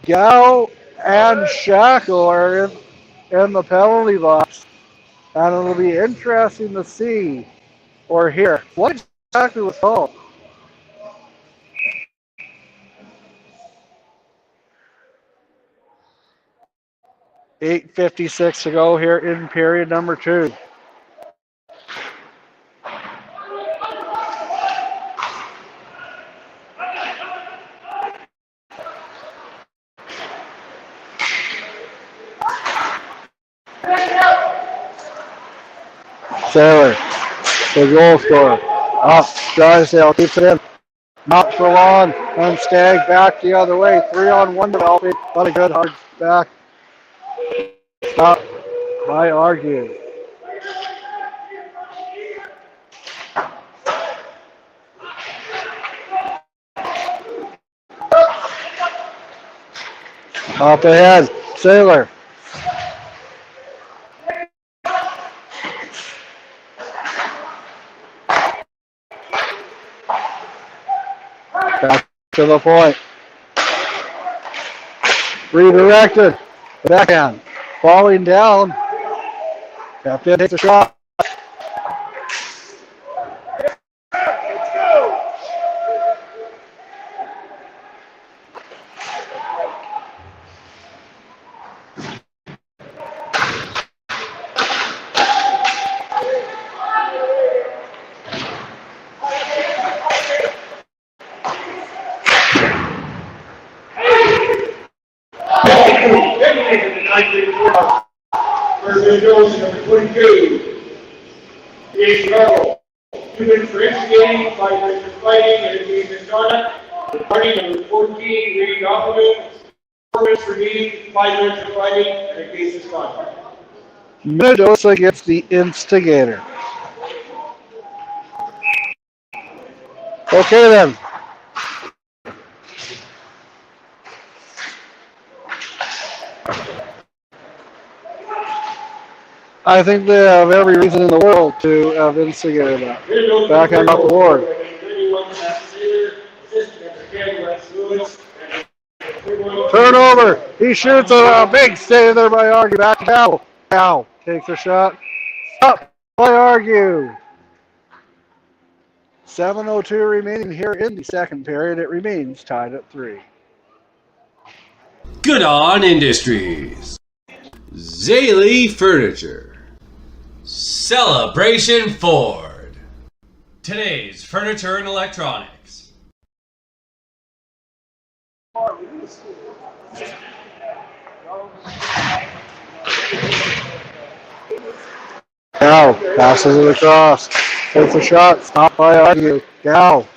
Gow and Shackle are in the penalty box, and it'll be interesting to see or hear what exactly was called. $8:56 to go here in period number 2. Sailor, the goal scorer. Up, Drysdale keeps it in. Not for long, and Stagg back the other way. 3-on-1 developing, but a good hard back. Stop by Argue. Up ahead, Sailor. Back to the point. Redirected. Backhand. Falling down. Captain takes a shot. Number 22. THHL. 2 minutes for instigating, 5 minutes for fighting, and a game misconduct. The party number 14, Reed Opperman. 4 minutes for meeting, 5 minutes for fighting, and a game misconduct. Mendoza gets the instigator. Okay then. I think they have every reason in the world to have instigated that. Backhand off the board. Turnover. He shoots a big save there by Argue. Back down. Now takes a shot. Up by Argue. 7:02 remaining here in the second period. It remains tied at 3. Good on Industries. Zaley Furniture. Celebration Ford. Today's Furniture and Electronics. Now passes it across. Takes a shot. Stopped by Argue. Gal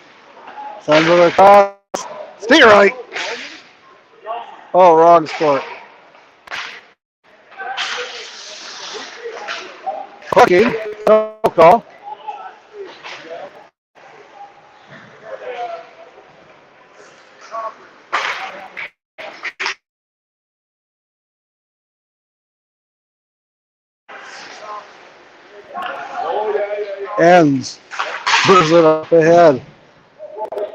sends it across. Stay right. Oh, wrong sport. Hooking. No call. Ends. Moves it up ahead.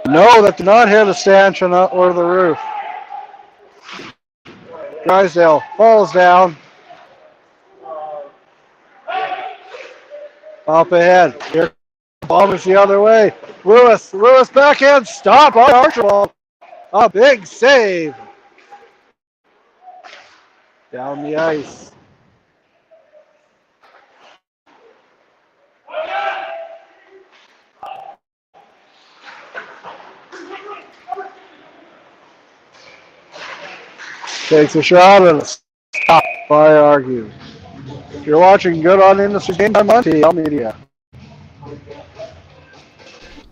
No, that did not hit a stanchion or the roof. Drysdale falls down. Up ahead. Here, Bombers the other way. Lewis backhand stop on Archibald. A big save. Down the ice. Takes a shot and a stop by Argue. If you're watching Good on Industries Game Time on TL Media.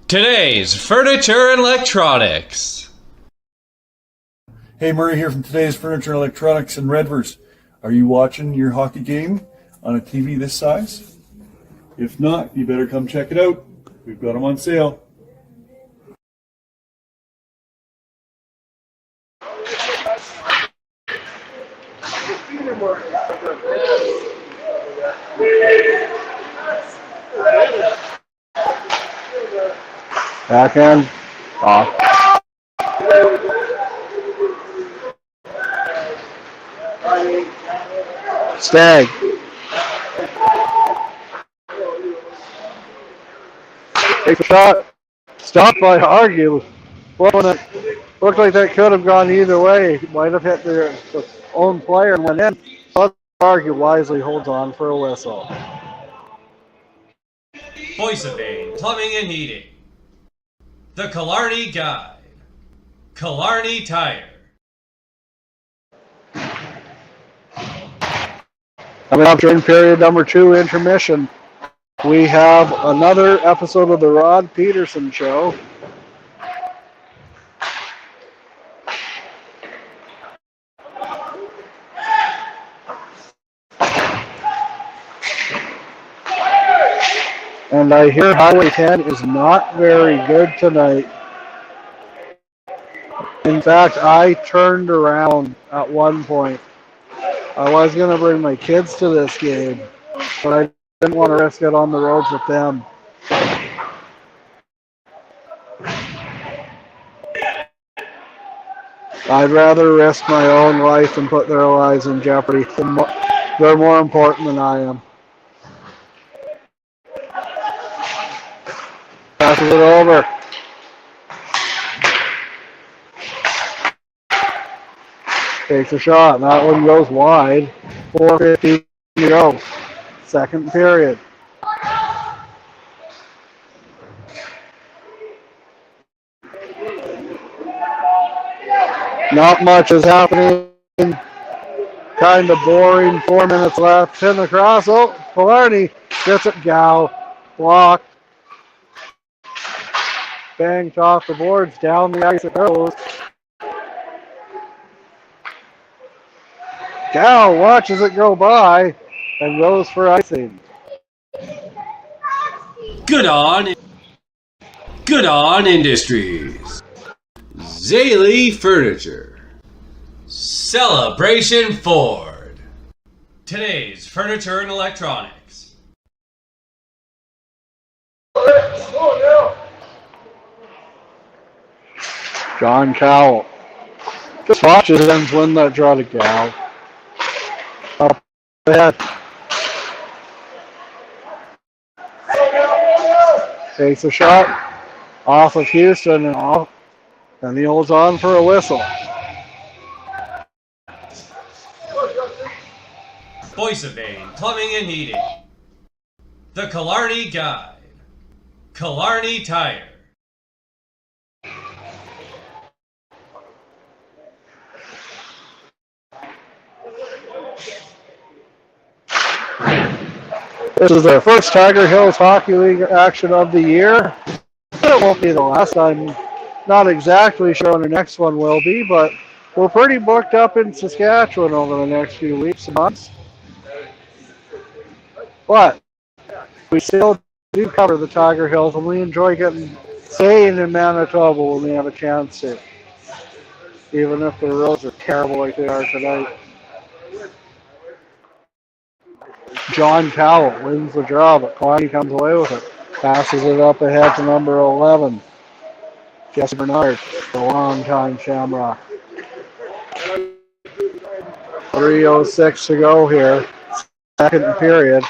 Today's Furniture and Electronics. Hey, Murray here from Today's Furniture and Electronics in Redvers. Are you watching your hockey game on a TV this size? If not, you better come check it out. We've got them on sale. Backhand off. Bag. Takes a shot. Stopped by Argue. Well, it looked like that could have gone either way. It might have hit their own player and went in. But Argue wisely holds on for a whistle. Voice of Maine, Plumbing and Heating. The Killarney Guide. Killarney Tire. Coming up during period number 2, intermission, we have another episode of the Rod Peterson Show. And I hear Highway 10 is not very good tonight. In fact, I turned around at one point. I was going to bring my kids to this game, but I didn't want to risk it on the roads with them. I'd rather risk my own life and put their lives in jeopardy. They're more important than I am. Passes it over. Takes a shot. That one goes wide. 4:15 to go. Second period. Not much is happening. Kind of boring. 4 minutes left. Pin across. Oh, Killarney gets it. Gow. Blocked. Banged off the boards. Down the ice it goes. Gow watches it go by and goes for icing. Good on Industries. Zaley Furniture. Celebration Ford. Today's furniture and electronics. John Cowell. Just watches them win that draw to Gow. Up ahead. Takes a shot off of Houston and he holds on for a whistle. Voice of Maine, Plumbing and Heating. The Killarney Guide. Killarney Tire. This is their first Tiger Hills Hockey League action of the year. It won't be the last. I'm not exactly sure when the next one will be, but we're pretty booked up in Saskatchewan over the next few weeks and months. But we still do cover the Tiger Hills, and we enjoy staying in Manitoba when we have a chance to, even if the roads are terrible like they are tonight. John Cowell wins the draw, but Killarney comes away with it. Passes it up ahead to number 11. Jesse Bernard, the long-time Shamrock. 3:06 to go here. Second period.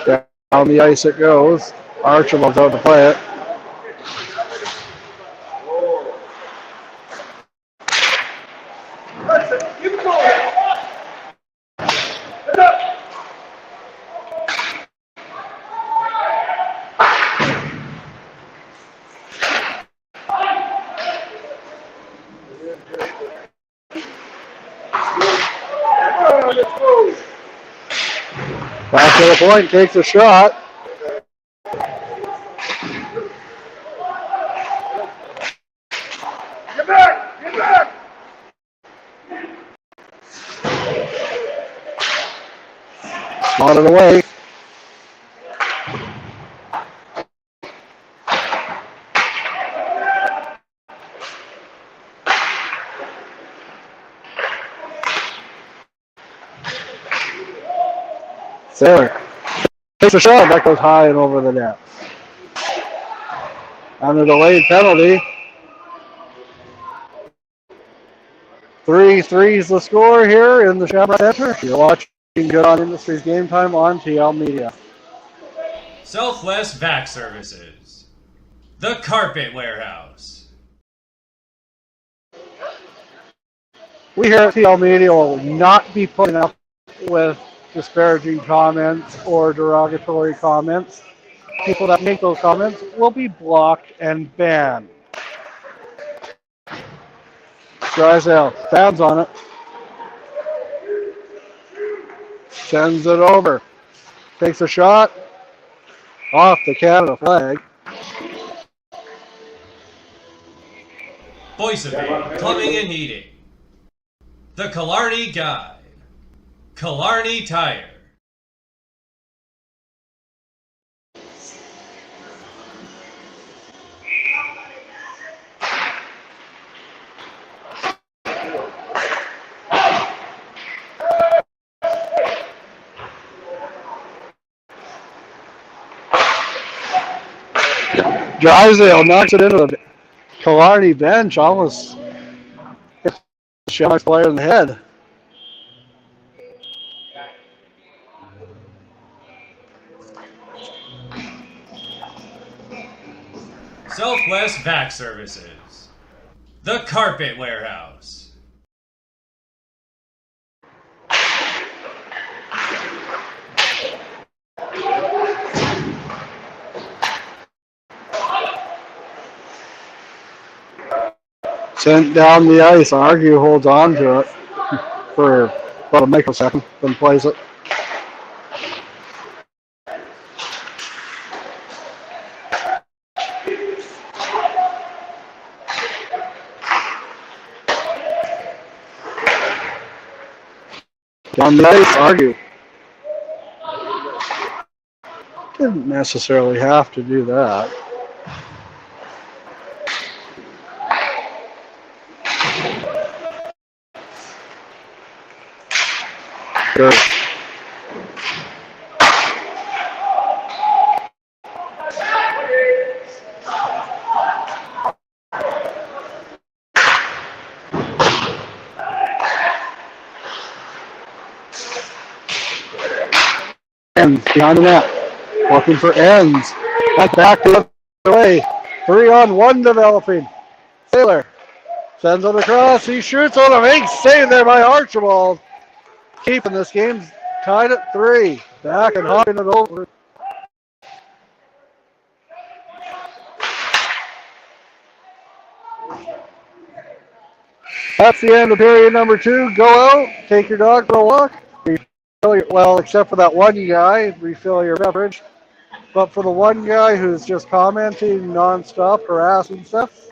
Down the ice it goes. Archibald's out to play it. Back to the point, takes a shot. Get back! Get back! Slotted away. Sarah takes a shot, that goes high and over the net. And a delayed penalty, 3-3 is the score here in the Shamrock Center. You're watching Good on Industries Game Time on TL Media. Southwest Vac Services. The Carpet Warehouse. We here at TL Media will not be putting up with disparaging comments or derogatory comments. People that make those comments will be blocked and banned. Drysdale stands on it. Sends it over. Takes a shot. Off the Canada flag. Voice of Aid, Plumbing and Heating. The Killarney Guide. Killarney Tire. Drysdale knocks it into the Killarney bench. Almost hits the Shamrocks player in the head. Southwest Vac Services. The Carpet Warehouse. Sent down the ice. Argue holds on to it for about a microsecond, then plays it. On the ice, Argue. Didn't necessarily have to do that. Sure. Ends behind the net. Looking for ends. Back the other way. 3-on-1 developing. Taylor sends it across. He shoots on a big save there by Archibald. Keeping this game tied at 3. Back and hopping it over. That's the end of period number 2. Go out, take your dog for a walk. Well, except for that one guy, refill your beverage. But for the one guy who's just commenting nonstop, harassing stuff,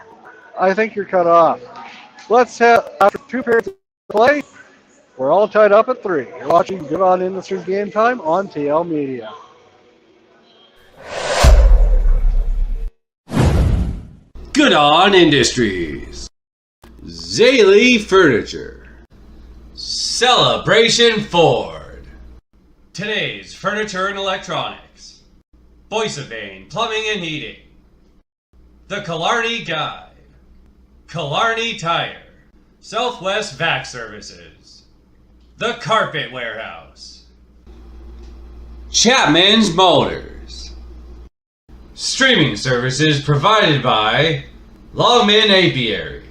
I think you're cut off. Let's have, after 2 periods of play, we're all tied up at 3. You're watching Good On Industries Game Time on TL Media. Good On Industries. Zaley Furniture. Celebration Ford. Today's Furniture and Electronics. Voice of Vane, Plumbing and Heating. The Killarney Guide. Killarney Tire. Southwest Vac Services. The Carpet Warehouse. Chapman's Motors. Streaming services provided by Longman Apiary.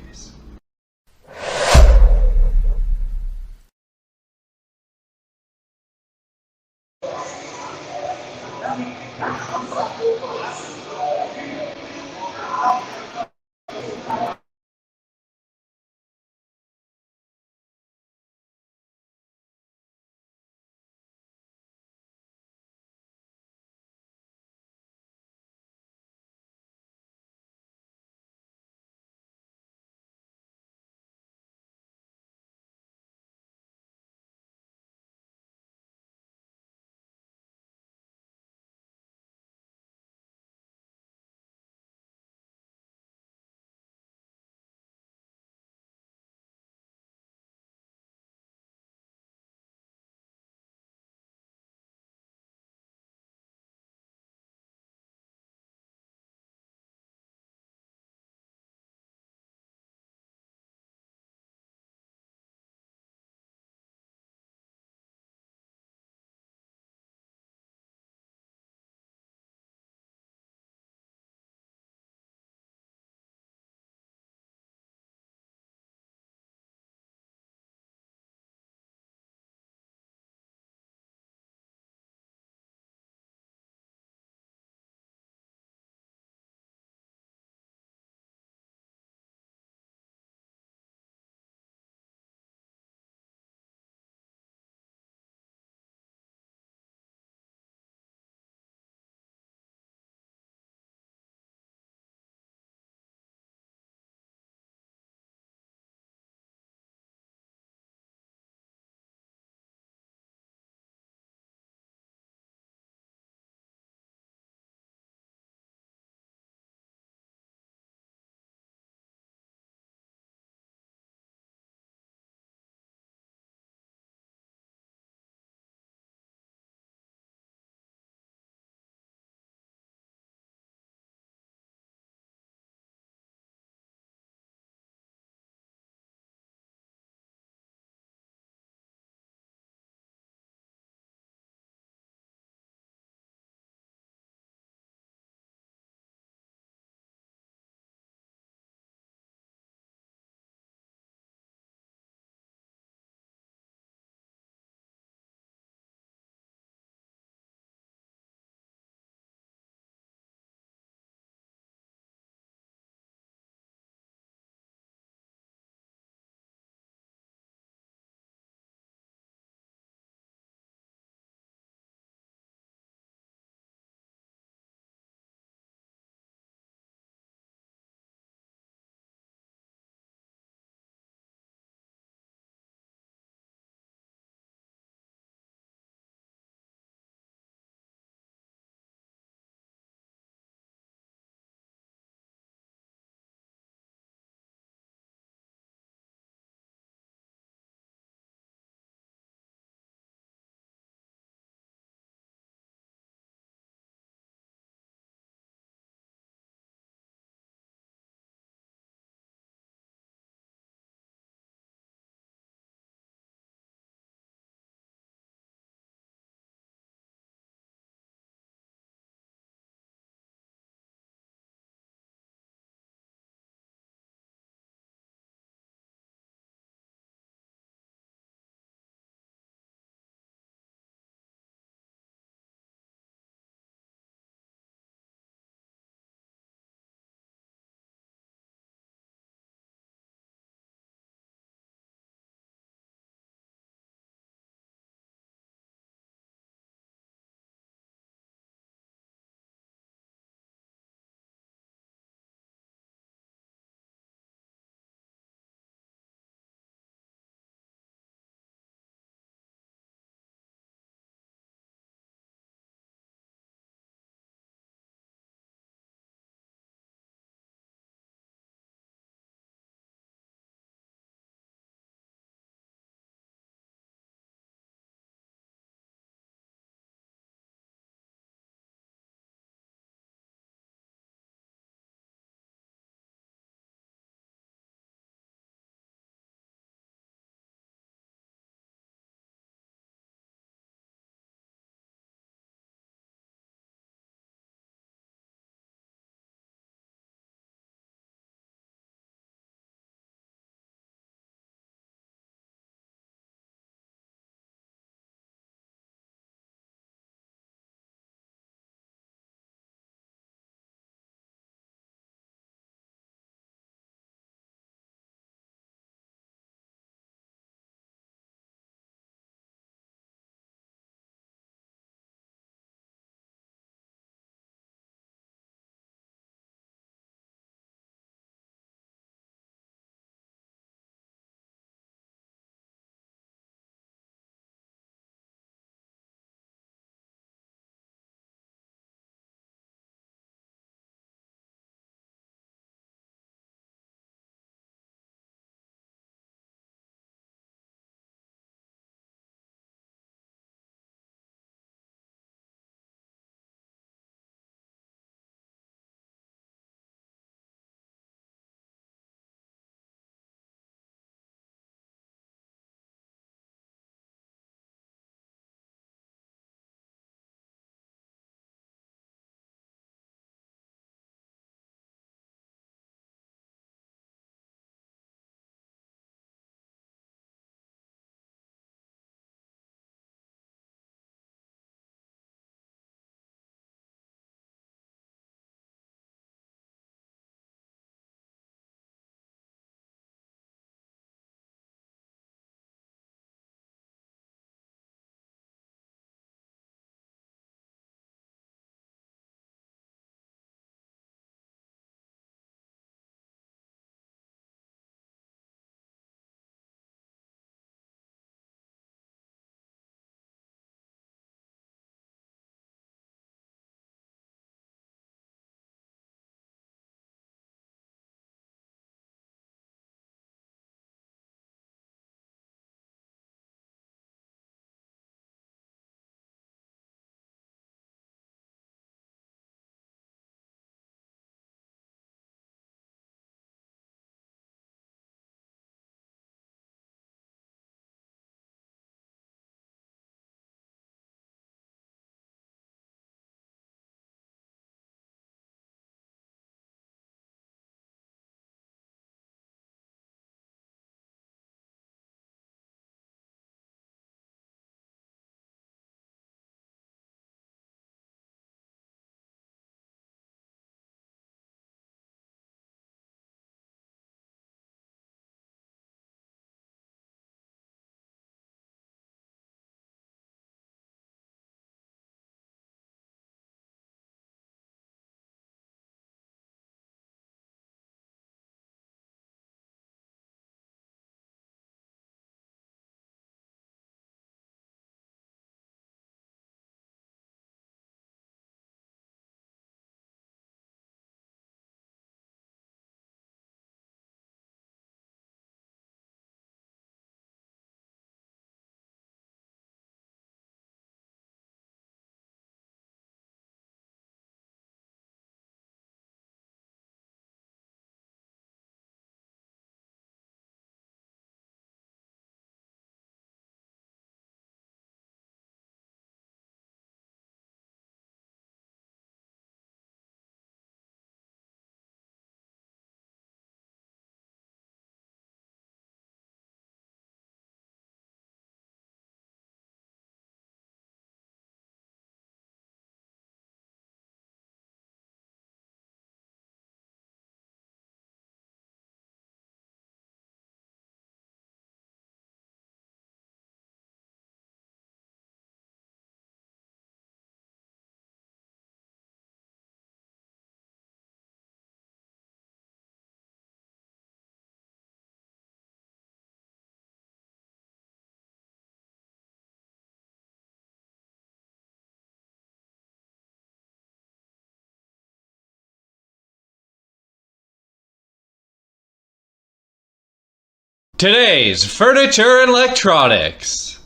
Today's Furniture and Electronics.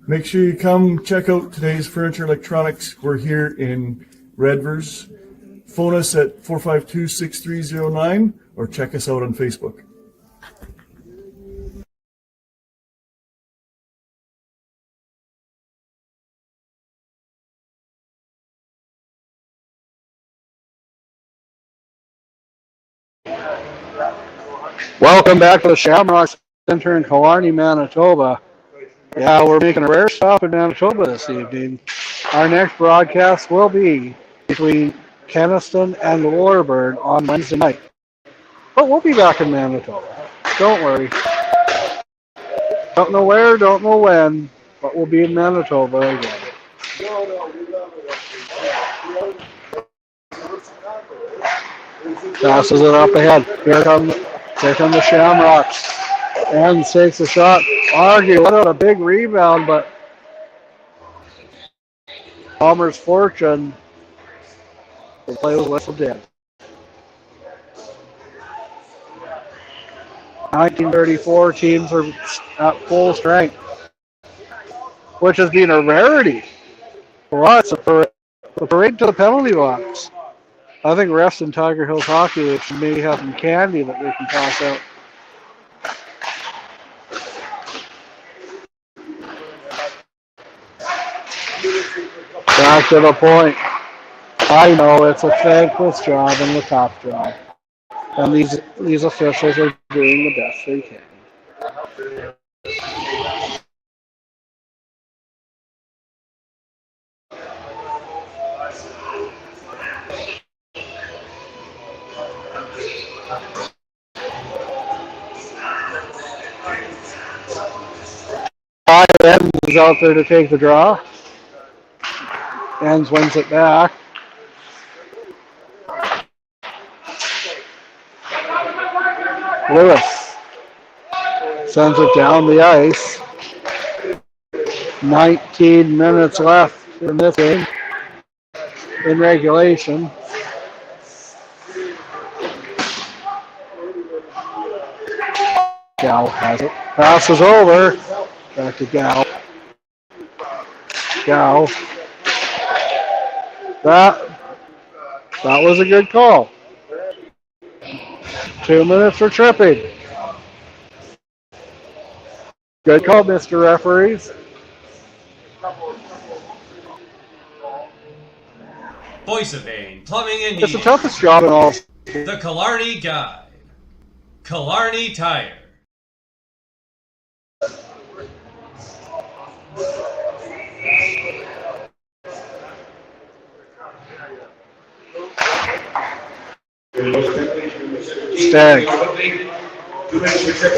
Make sure you come check out today's Furniture Electronics. We're here in Redvers. Phone us at 452-6309 or check us out on Facebook. Welcome back to the Shamrocks Center in Killarney, Manitoba. Yeah, we're making a rare stop in Manitoba this evening. Our next broadcast will be between Kenaston and Loreburn on Wednesday night. But we'll be back in Manitoba. Don't worry. Don't know where, don't know when, but we'll be in Manitoba again. Passes it up ahead. Here come the Shamrocks. And takes a shot. Argue, what a big rebound, but Palmer's fortune. The play was whistled in. 1934 teams are at full strength, which has been a rarity for us. A parade to the penalty box. I think refs in Tiger Hills Hockey League may have some candy that they can toss out. Back to the point. I know it's a thankless job and a tough job. And these officials are doing the best they can. Ends is out there to take the draw. Ends wins it back. Lewis sends it down the ice. 19 minutes left in this game in regulation. Gal has it. Passes over. Back to Gal. Gal. That was a good call. 2 minutes for tripping. Good call, Mr. Referees. Voice of Vane, Plumbing and It's the Heating. toughest job in all. The Killarney Guide. Killarney Tire.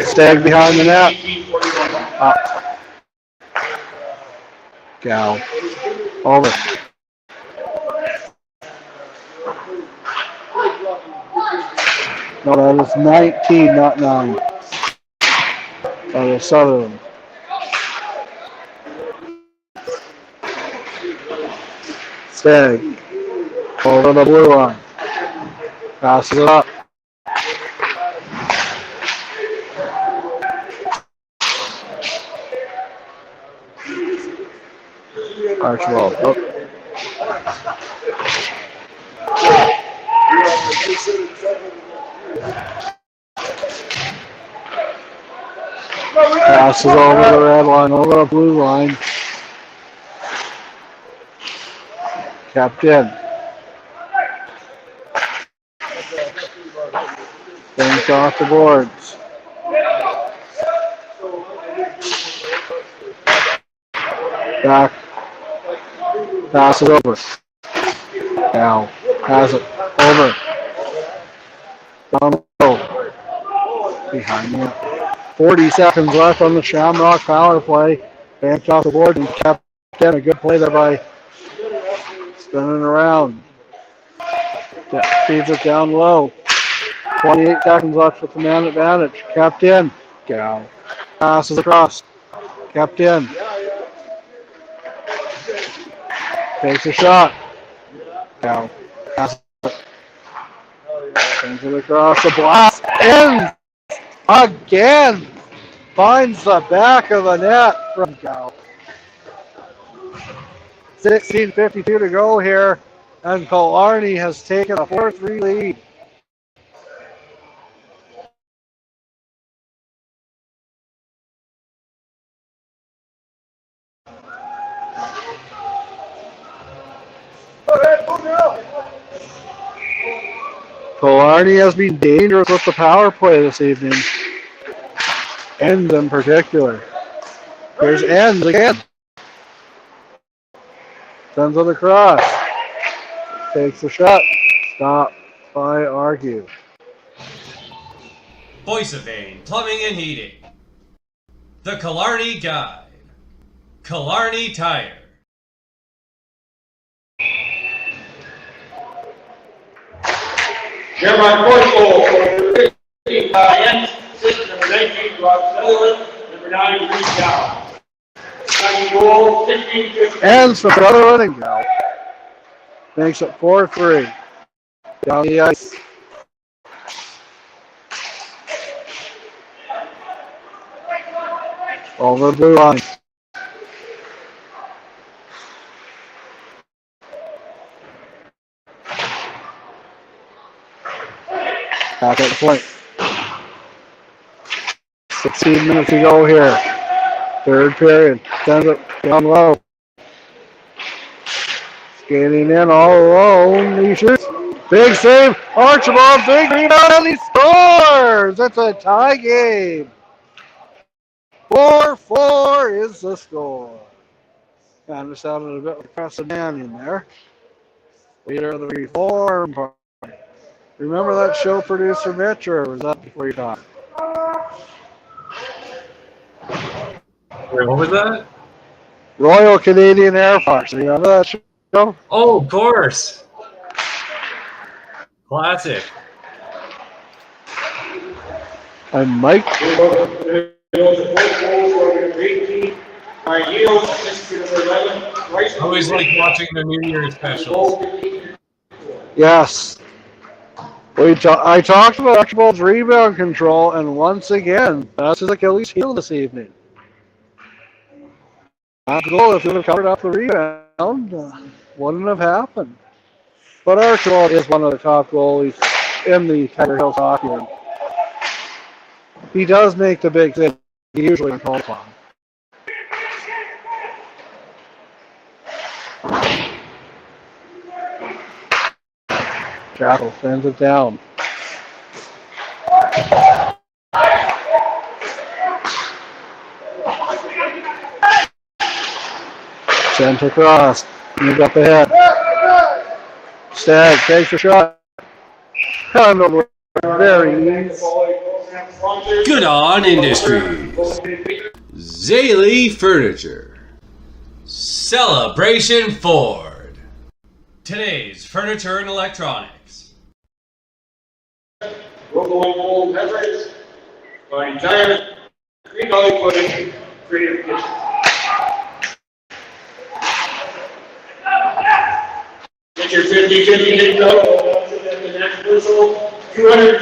Stag behind the net. Up. Gal. Over. No, that was 19, not 9. That was Sutherland. Stag. Over the blue line. Passes it up. Archibald. Oh. Passes over the red line, over the blue line. Kept in. Banks off the boards. Back. Passes over. Now has it over. Down low. Behind you. 40 seconds left on the Shamrock power play. Banked off the board and kept in. A good play there by spinning around. Feeds it down low. 28 seconds left with the man advantage. Kept in. Gal. Passes across. Kept in. Takes a shot. Gal. Passes it. Sends it across the blast. Ends. Again, finds the back of the net from Gow. 16:52 to go here, and Killarney has taken a 4-3 lead. Killarney has been dangerous with the power play this evening. Ends in particular. Here's Ends again. Sends it across. Takes a shot. Stopped by Argue. Voice of Vane, Plumbing and Heating. The Killarney Guide. Killarney Tire. Shamrock fourth goal for 15 Ends, assist number 19 Rob Sutherland, number 9 Reed Gow. Second goal, 16-15. Ends for Sutherland and Gow. Makes it 4-3. Down the ice. Over the blue line. Back at the point. 16 minutes to go here. Third period. Sends it down low. Skating in all alone. He shoots. Big save. Archibald, big rebound, and he scores! It's a tie game. 4-4 is the score. Kind of sounded a bit like Cassidan in there. Leader of the reform party. Remember that show, Producer Mitch, or was that before you talked? Wait, what was that? Royal Canadian Air Force. Remember that show? Oh, of course. Classic. And Mike. I always like watching the New Year's specials. Yes. I talked about Archibald's rebound control, and once again, that's his Achilles heel this evening. Not goal if he would have covered up the rebound, wouldn't have happened. But Archibald is one of the top goalies in the Tiger Hills Hockey League. He does make the big thing. He usually called upon. Chapel sends it down. Sent across. Move up ahead. Stagg takes a shot. Kind of very easy. Good on Industries. Zaley Furniture. Celebration Ford. Today's furniture and electronics. Local and old beverages, fine retirement, Green Valley Footing, Creative Kitchen. Get your 50-50 hit up, the next whistle, 200.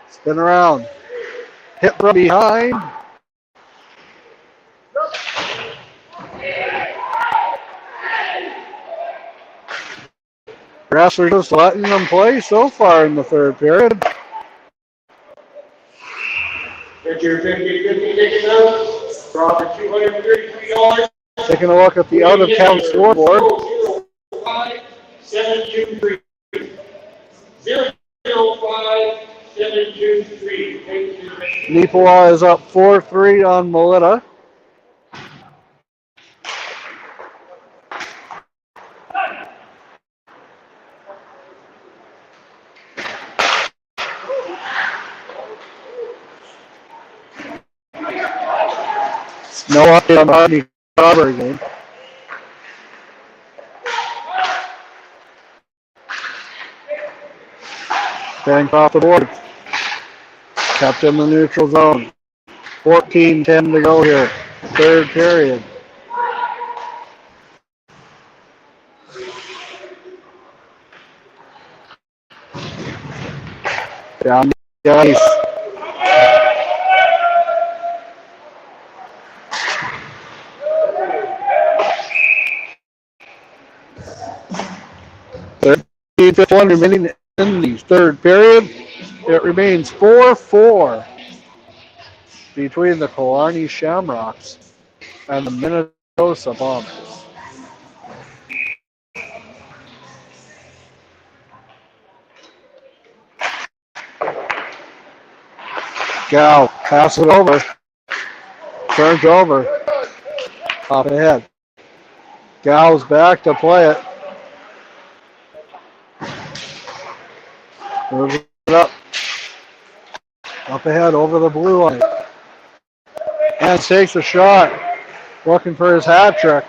Spin around. Hit from behind. Grasser just letting them play so far in the third period. Get your 50-50 tickets out, draw for $233. Taking a look at the out-of-town scoreboard. 05723. 05723. Nipola is up 4-3 on Melita. No update on the Army Strawberry game. Banked off the board. Kept in the neutral zone. 14-10 to go here. Third period. Down the ice. 1 remaining in the third period. It remains 4-4 between the Killarney Shamrocks and the Minnesota Bombers. Gow passes it over. Turns over. Up ahead. Gow's back to play it. Moves it up. Up ahead over the blue line. And takes a shot. Looking for his hat trick.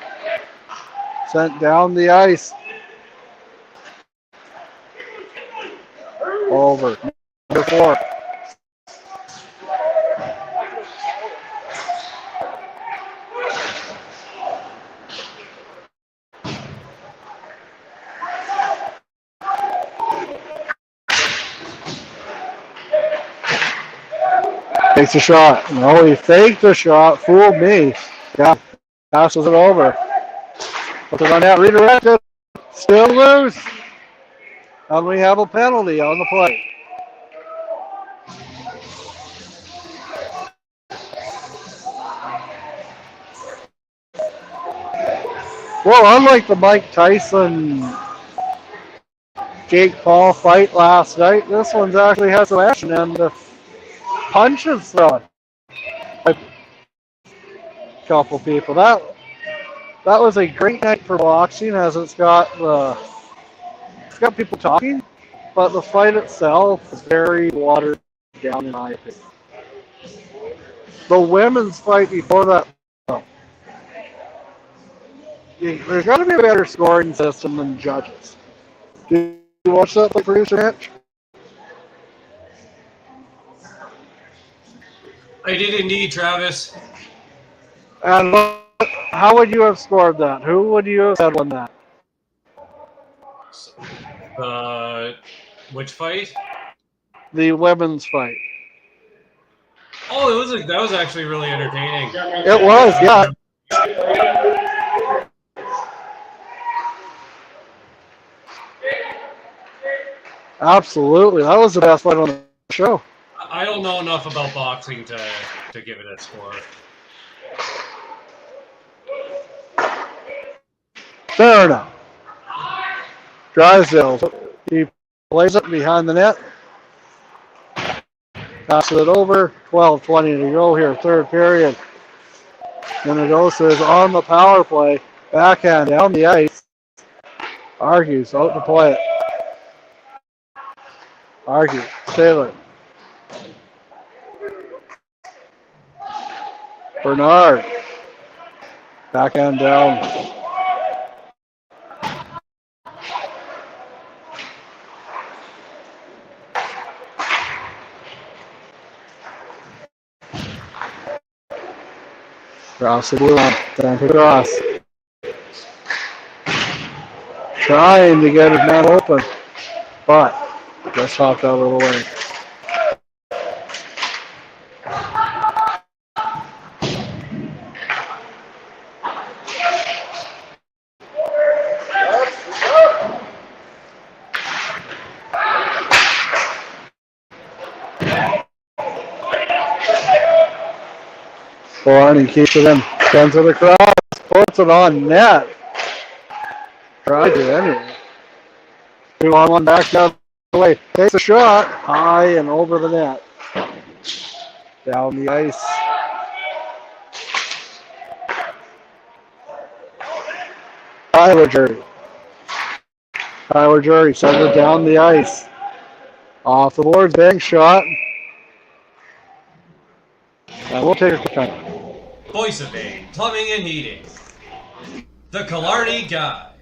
Sent down the ice. Over. Number 4. Takes a shot. No, he faked the shot. Fooled me. Yeah. Passes it over. Puts it on that. Redirected. Still loose. And we have a penalty on the play. Well, unlike the Mike Tyson Jake Paul fight last night, this one's actually has some action and the punches thrown by a couple people. That was a great night for boxing, as it's got people talking, but the fight itself is very watered down in my opinion. The women's fight before that, there's got to be a better scoring system than judges. Did you watch that, like producer Mitch? I did indeed, Travis. And how would you have scored that? Who would you have said won that? Which fight? The women's fight. Oh, that was actually really entertaining. It was, yeah. Absolutely. That was the best fight on the show. I don't know enough about boxing to give it a score. Fair enough. Drysdale. He plays it behind the net. Passes it over. 12:20 to go here, third period. Minnesota is on the power play. Backhand down the ice. Argues out to play it. Argue. Taylor. Bernard. Backhand down. Cross the blue line. Down to cross. Trying to get his man open, but just hopped out of the way. Killarney keeps it in. Sends it across. Puts it on net. Tried it anyway. 2-on-1 back down the way. Takes a shot. High and over the net. Down the ice. Tyler Jury sends it down the ice. Off the boards. Bang shot. And we'll take it to time. Voice of Maine, Plumbing and Heating. The Killarney Guide.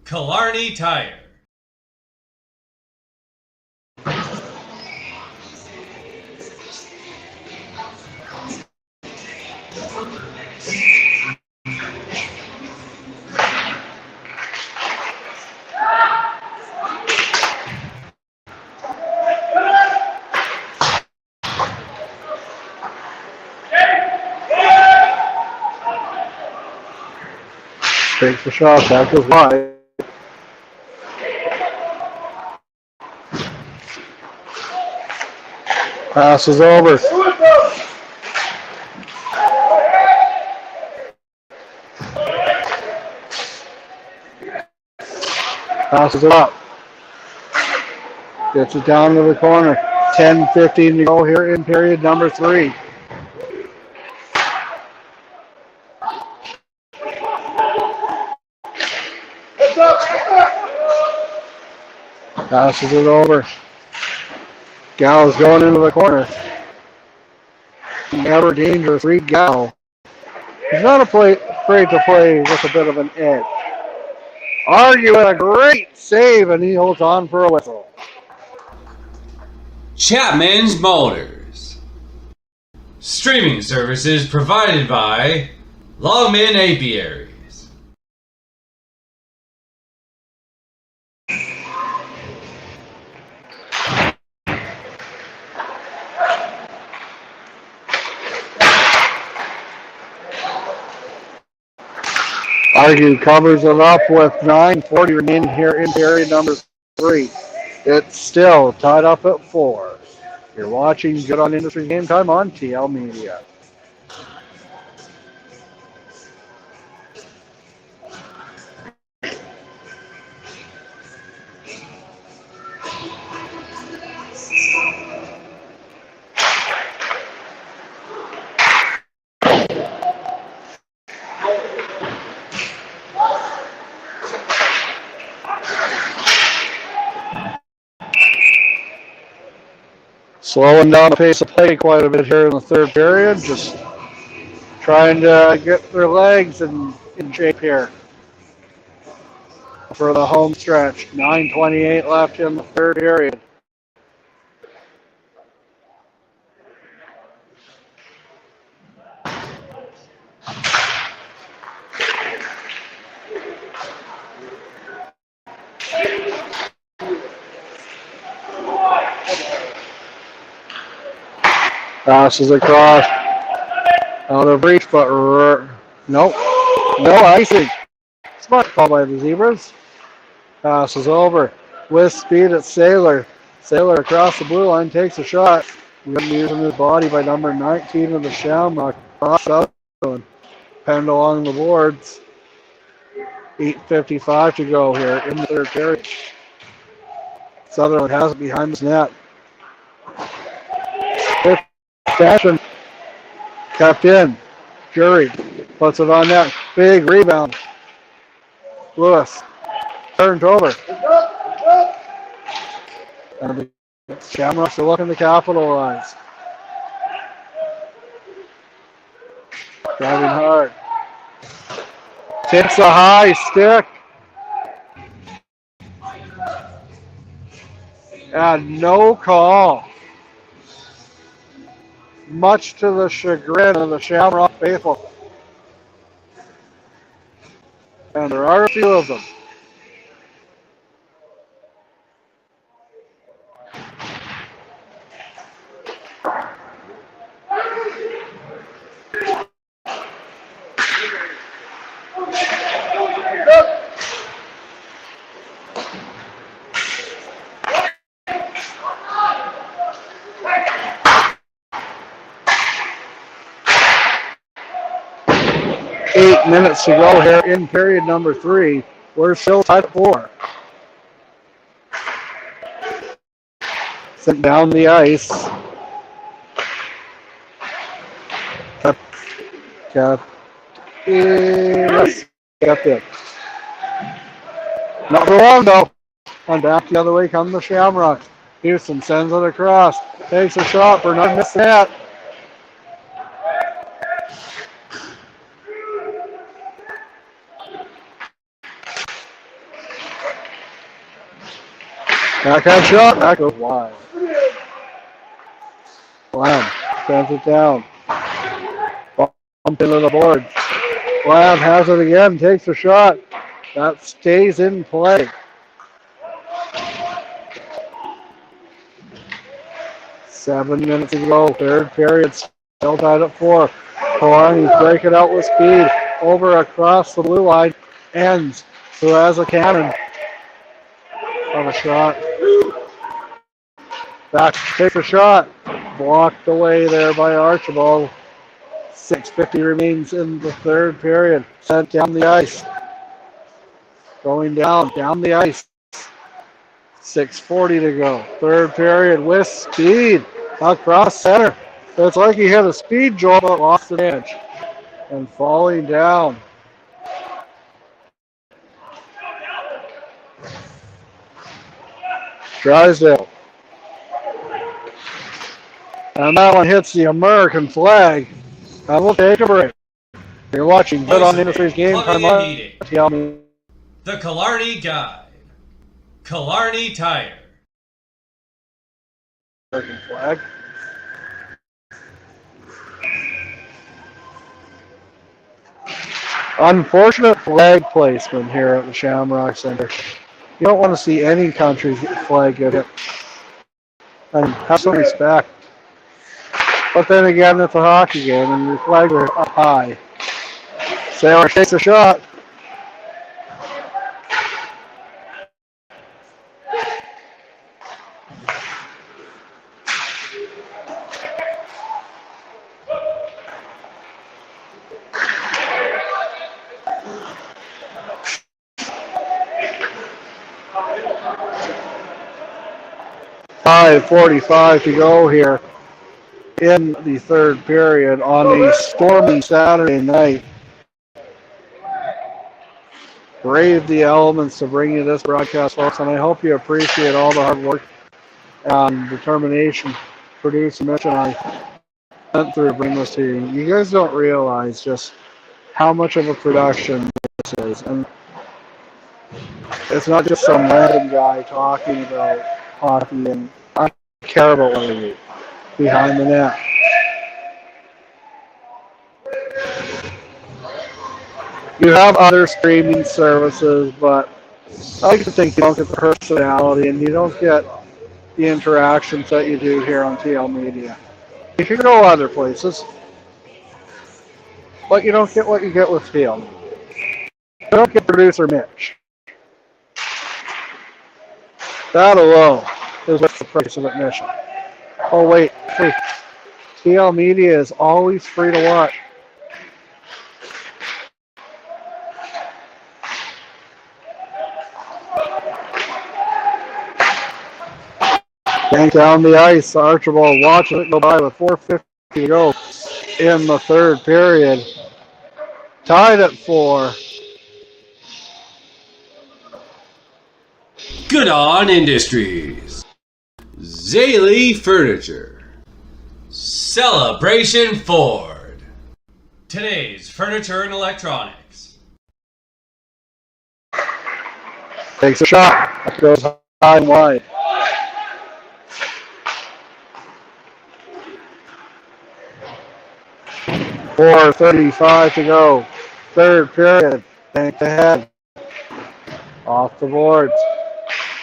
Killarney Tire. Takes the shot, back goes wide. Pass is over. Passes it up. Gets it down to the corner. 10:15 to go here in period number 3. Passes it over. Gall's going into the corner. Never dangerous. Reed Gall. He's not afraid to play with a bit of an edge. Arguing a great save, and he holds on for a whistle. Chapman's Motors. Streaming services provided by Longman Apiaries. Argue covers it up with 9:40 remaining here in period number 3. It's still tied up at 4. You're watching Good on Industry Game Time on TL Media. Slowing down the pace of play quite a bit here in the third period. Just trying to get their legs in shape here for the home stretch. 9:28 left in the third period. Passes across. Out of reach, but nope. No icing. Smart call by the Zebras. Passes over. With speed at Saylor. Saylor across the blue line takes a shot. We're going to be using his body by number 19 of the Shamrocks. Penned along the boards. 8:55 to go here in the third period. Sutherland has it behind his net. Fashion kept in. Jury puts it on net. Big rebound. Lewis turns over. And the Shamrocks are looking to capitalize. Driving hard. Takes a high stick. And no call. Much to the chagrin of the Shamrock faithful. And there are a few of them. Minutes to go here in period number 3. We're still tied at 4. Sent down the ice. Kept it. Not for long though. And back the other way come the Shamrocks. Houston sends it across. Takes a shot. Bernard missed that. Backhand shot, that goes wide. Lamb sends it down. Bump into the board. Lamb has it again, takes a shot. That stays in play. 7 minutes to go, third period, still tied at 4. Kalani's breaking out with speed, over across the blue line, ends, who has a cannon. On a shot. Back, takes a shot. blocked away there by Archibald. 6:50 remains in the third period. Sent down the ice. Going down the ice. 6:40 to go. Third period with speed across center. It's like he hit a speed jolt but lost an edge. And falling down. Drysdale. And that one hits the American flag. And we'll take a break. You're watching Good on Industries Game Time on The Killarney Guide. Killarney Tire. American flag. Unfortunate flag placement here at the Shamrock Center. You don't want to see any country's flag get hit. And have some respect. But then again, it's a hockey game and your flags are up high. Sailor takes a shot. .45 to go here in the third period on a stormy Saturday night. Brave the elements to bring you this broadcast, folks, and I hope you appreciate all the hard work and determination producer Mitch and I went through to bring this to you. You guys don't realize just how much of a production this is. And it's not just some random guy talking about hockey, and I care about what I do behind the net. You have other streaming services, but I like to think you don't get the personality and you don't get the interactions that you do here on TL Media. You can go other places, but you don't get what you get with TL. You don't get producer Mitch. That alone is worth the price of admission. Oh wait, hey, TL Media is always free to watch. Bank down the ice. Archibald watching it go by with 4:50 to go in the third period. Tied at 4. Good on Industries. Zaley Furniture. Celebration Ford. Today's furniture and electronics. Takes a shot. That goes high and wide. .435 to go. Third period. Banked ahead. Off the boards.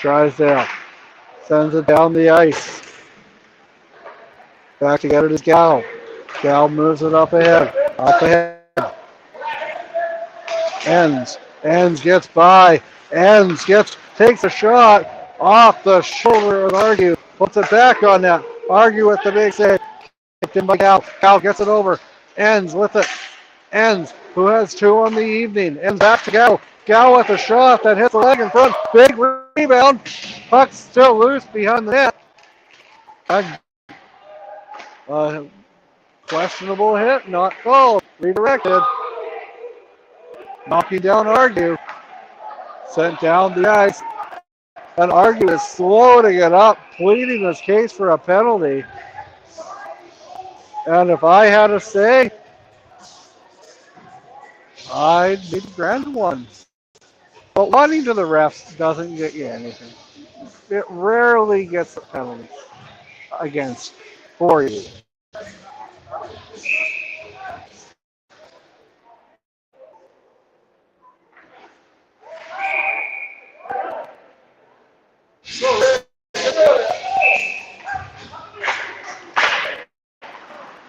Drysdale. Sends it down the ice. Back to get it is Gal. Gal moves it up ahead. Up ahead. Ends gets by. Takes a shot off the shoulder of Argue. Puts it back on net. Argue with the big save. Kicked in by Gal. Gal gets it over. Ends with it. Ends, who has 2 on the evening. Ends back to Gal. Gal with a shot that hits the leg in front. Big rebound. Puck's still loose behind the net. Questionable hit, not called. Redirected. Knocking down Argue. Sent down the ice. And Argue is loading it up, pleading his case for a penalty. And if I had to say, I'd be grand one. But wanting to the refs doesn't get you anything. It rarely gets a penalty against for you.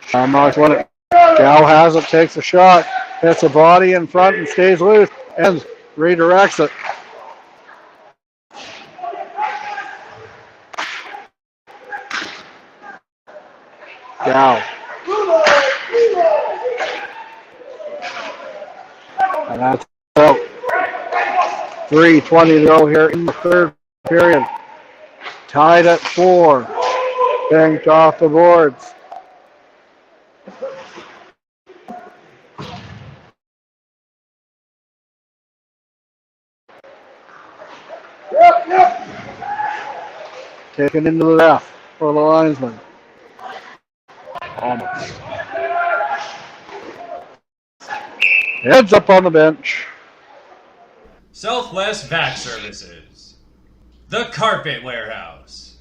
Shamrocks won it. Gal has it, takes a shot, hits a body in front and stays loose, and redirects it. Down. And that's out. 3:20 to go here in the third period. Tied at 4. Banked off the boards. Taken into the left for the linesman. Almost. Heads up on the bench. Southwest Vac Services. The Carpet Warehouse.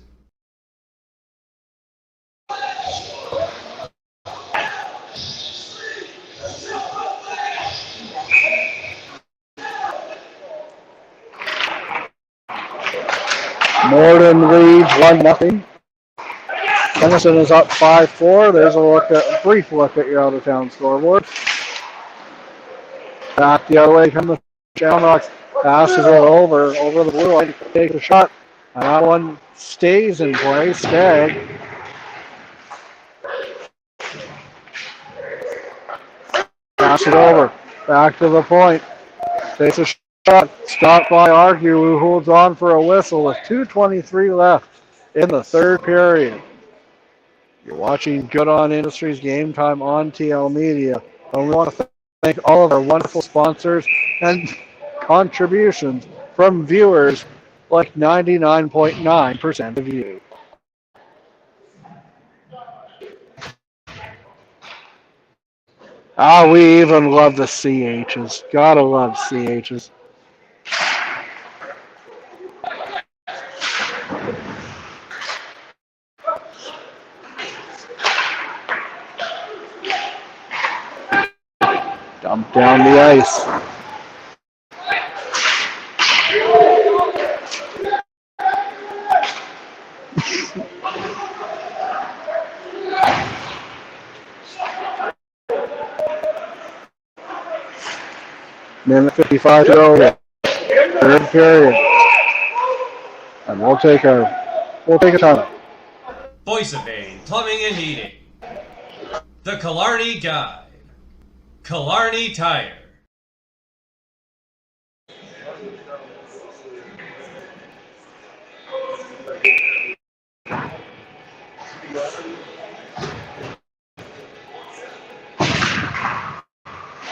Morden leads 1-0. Tennyson is up 5-4. There's a brief look at your out-of-town scoreboard. Back the other way come the Shamrocks. Passes it over the blue line. Takes a shot. And that one stays in play. Stagg. Pass it over. Back to the point. Takes a shot. Stopped by Argue, who holds on for a whistle with 2:23 left in the third period. You're watching Good On Industries Game Time on TL Media. And we want to thank all of our wonderful sponsors and contributions from viewers like 99.9% of you. We even love the CHs. Gotta love CHs. Dump down the ice. Minute 55 to go. Third period. And we'll take a time. Voice of Maine Plumbing and Heating. The Killarney Guide. Killarney Tire.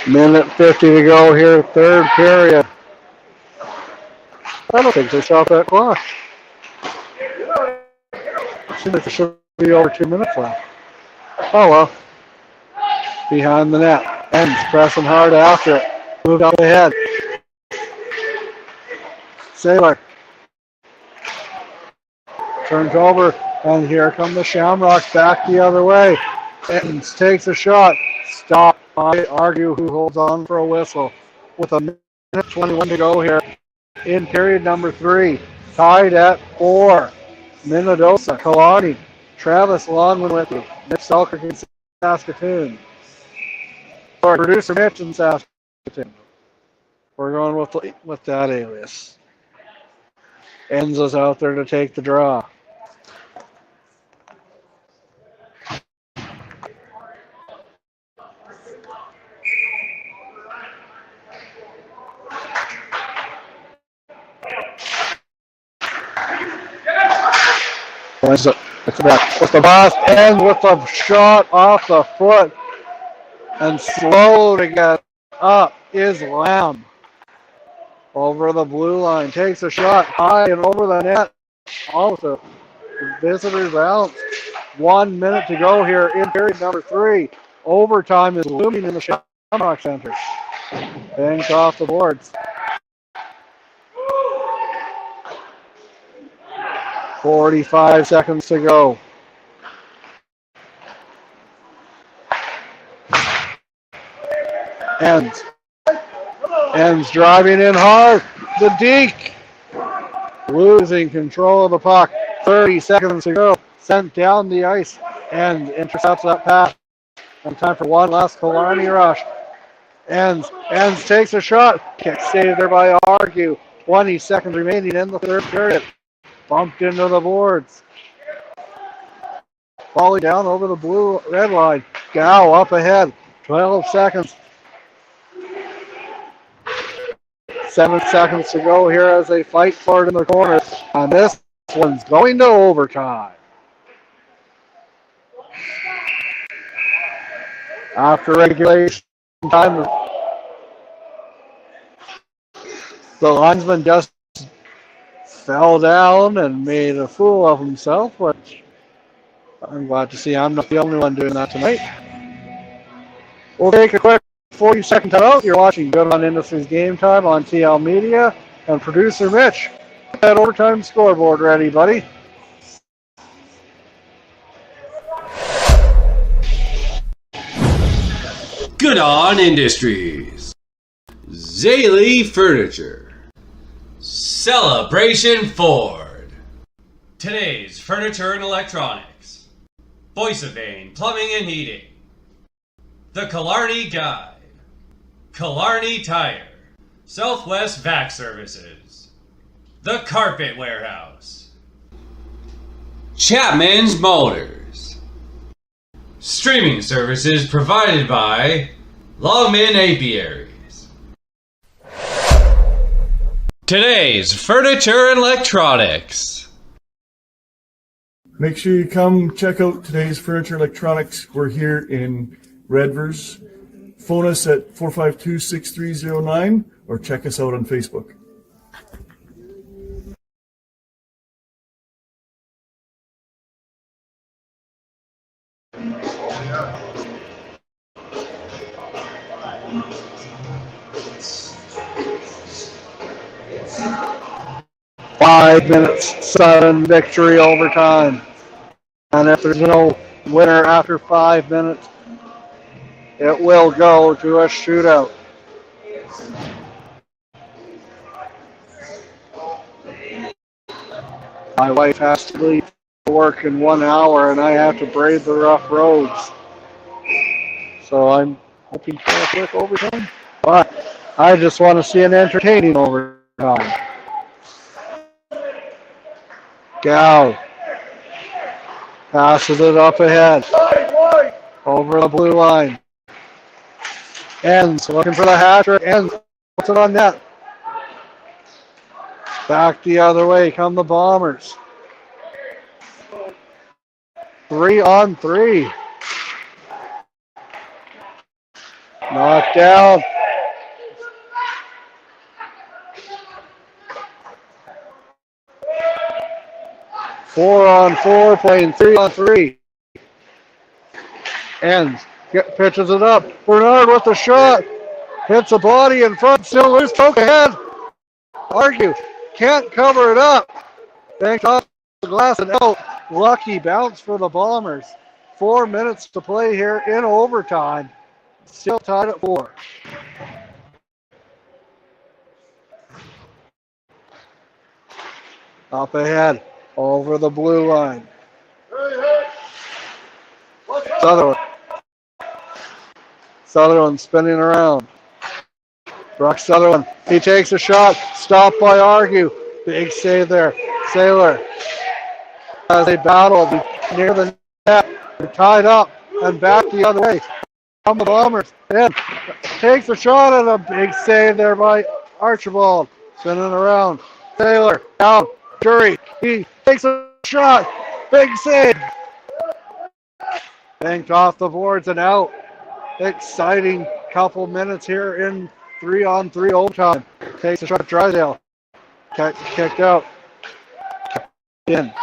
Minute 50 to go here, third period. I don't think they shot that clock. Seems like there should be over 2 minutes left. Oh well. Behind the net. Ends pressing hard after it. Moved up ahead. Saylor. Turns over, and here come the Shamrocks back the other way. Ends takes a shot. Stop by Argue, who holds on for a whistle. With a minute 21 to go here in period number 3. Tied at 4. Minnedosa, Killarney, Travis Longman with you. Mitch Selkirk in Saskatoon. Or producer Mitch in Saskatoon. We're going with that alias. Enzo's out there to take the draw. It's the boss ends with a shot off the foot, and slow to get up is Lamb. Over the blue line, takes a shot high and over the net. Also, visitors out. 1 minute to go here in period number 3. Overtime is looming in the Shamrock Center. Banked off the boards. 45 seconds to go. Ends driving in hard. The Deke losing control of the puck. 30 seconds to go. Sent down the ice and intercepts that pass. And time for one last Killarney rush. Ends takes a shot. Can't save there by Argue. 20 seconds remaining in the third period. Bumped into the boards. falling down over the blue red line. Gow up ahead, 12 seconds. 7 seconds to go here as they fight for it in the corner. And this one's going to overtime. After regulation time, the linesman just fell down and made a fool of himself, which I'm glad to see I'm not the only one doing that tonight. We'll take a quick 40-second timeout. You're watching Good on Industries Game Time on TL Media, and producer Mitch, get that overtime scoreboard ready, buddy. Good on Industries. Zaley Furniture. Celebration Ford. Today's Furniture and Electronics. Voice of Vane Plumbing and Heating. The Killarney Guide. Killarney Tire. Southwest Vac Services. The Carpet Warehouse. Chapman's Motors. Streaming services provided by Longman Apiaries. Today's Furniture and Electronics. Make sure you come check out today's Furniture Electronics. We're here in Redvers. Phone us at 452-6309 or check us out on Facebook. Five minutes, sudden victory overtime. And if there's no winner after 5 minutes, it will go to a shootout. My wife has to leave for work in 1 hour, and I have to brave the rough roads. So I'm hoping for a quick overtime. But I just want to see an entertaining overtime. Gow passes it up ahead. Over the blue line. Ends looking for the hat trick. Ends puts it on net. Back the other way come the Bombers. 3-on-3. Knocked down. Four-on-four, playing 3-on-3. Ends. Pitches it up. Bernard with the shot. Hits a body in front. Still loose. Poke ahead. Argue. Can't cover it up. Banks off the glass and out. Lucky bounce for the Bombers. 4 minutes to play here in overtime. Still tied at 4. Up ahead. Over the blue line. Sutherland spinning around. Brock Sutherland. He takes a shot. Stopped by Argue. Big save there. Saylor. As they battle near the net. They're tied up and back the other way. Come the Bombers. In. Takes a shot and a big save there by Archibald. Spinning around. Saylor. Down. Jury. He takes a shot. Big save. Banked off the boards and out. Exciting couple minutes here in 3-on-3 overtime. Takes a shot. Drysdale. Kicked out. In.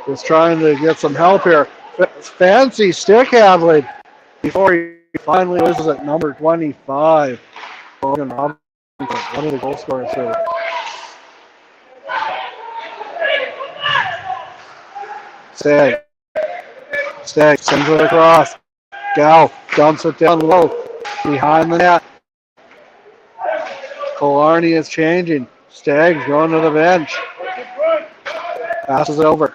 Just trying to get some help here. Fancy stick handling before he finally loses at number 25. Logan Robinson, one of the goal scorers here. Stagg sends it across. Gow dumps it down low. Behind the net. Killarney is changing. Stagg's going to the bench. Passes it over.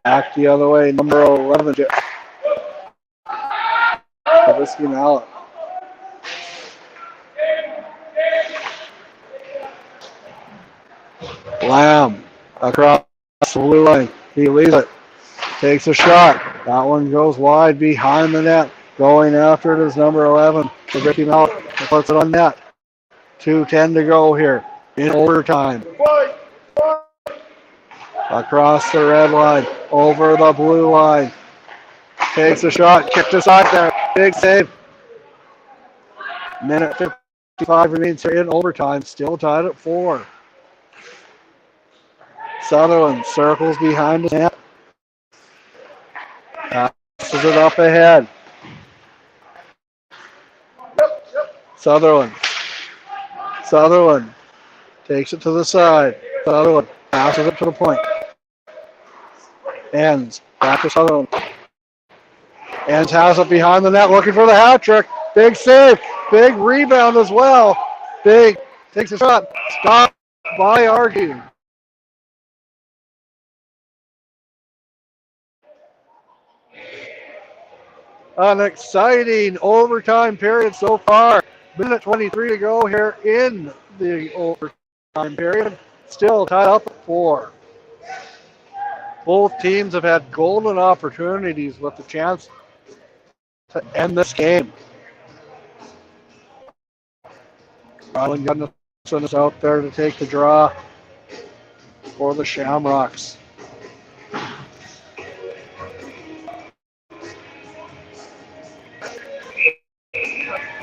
Back the other way. Number 11. Whiskey Mallet. Lamb across the blue line. He leads it. Takes a shot. That one goes wide behind the net. Going after it is number 11. Ricky Mount puts it on net. 2:10 to go here in overtime. Across the red line. Over the blue line. Takes a shot. Kicked aside there. Big save. Minute 55 remains here in overtime. Still tied at 4. Sutherland circles behind the net. Passes it up ahead. Sutherland takes it to the side. Sutherland passes it to the point. Ends. Back to Sutherland. Ends has it behind the net looking for the hat trick. Big save. Big rebound as well. Big takes a shot. Stopped by Argue. An exciting overtime period so far. Minute 23 to go here in the overtime period. Still tied up at 4. Both teams have had golden opportunities with the chance to end this game. Ryland Gunnarsson is out there to take the draw for the Shamrocks.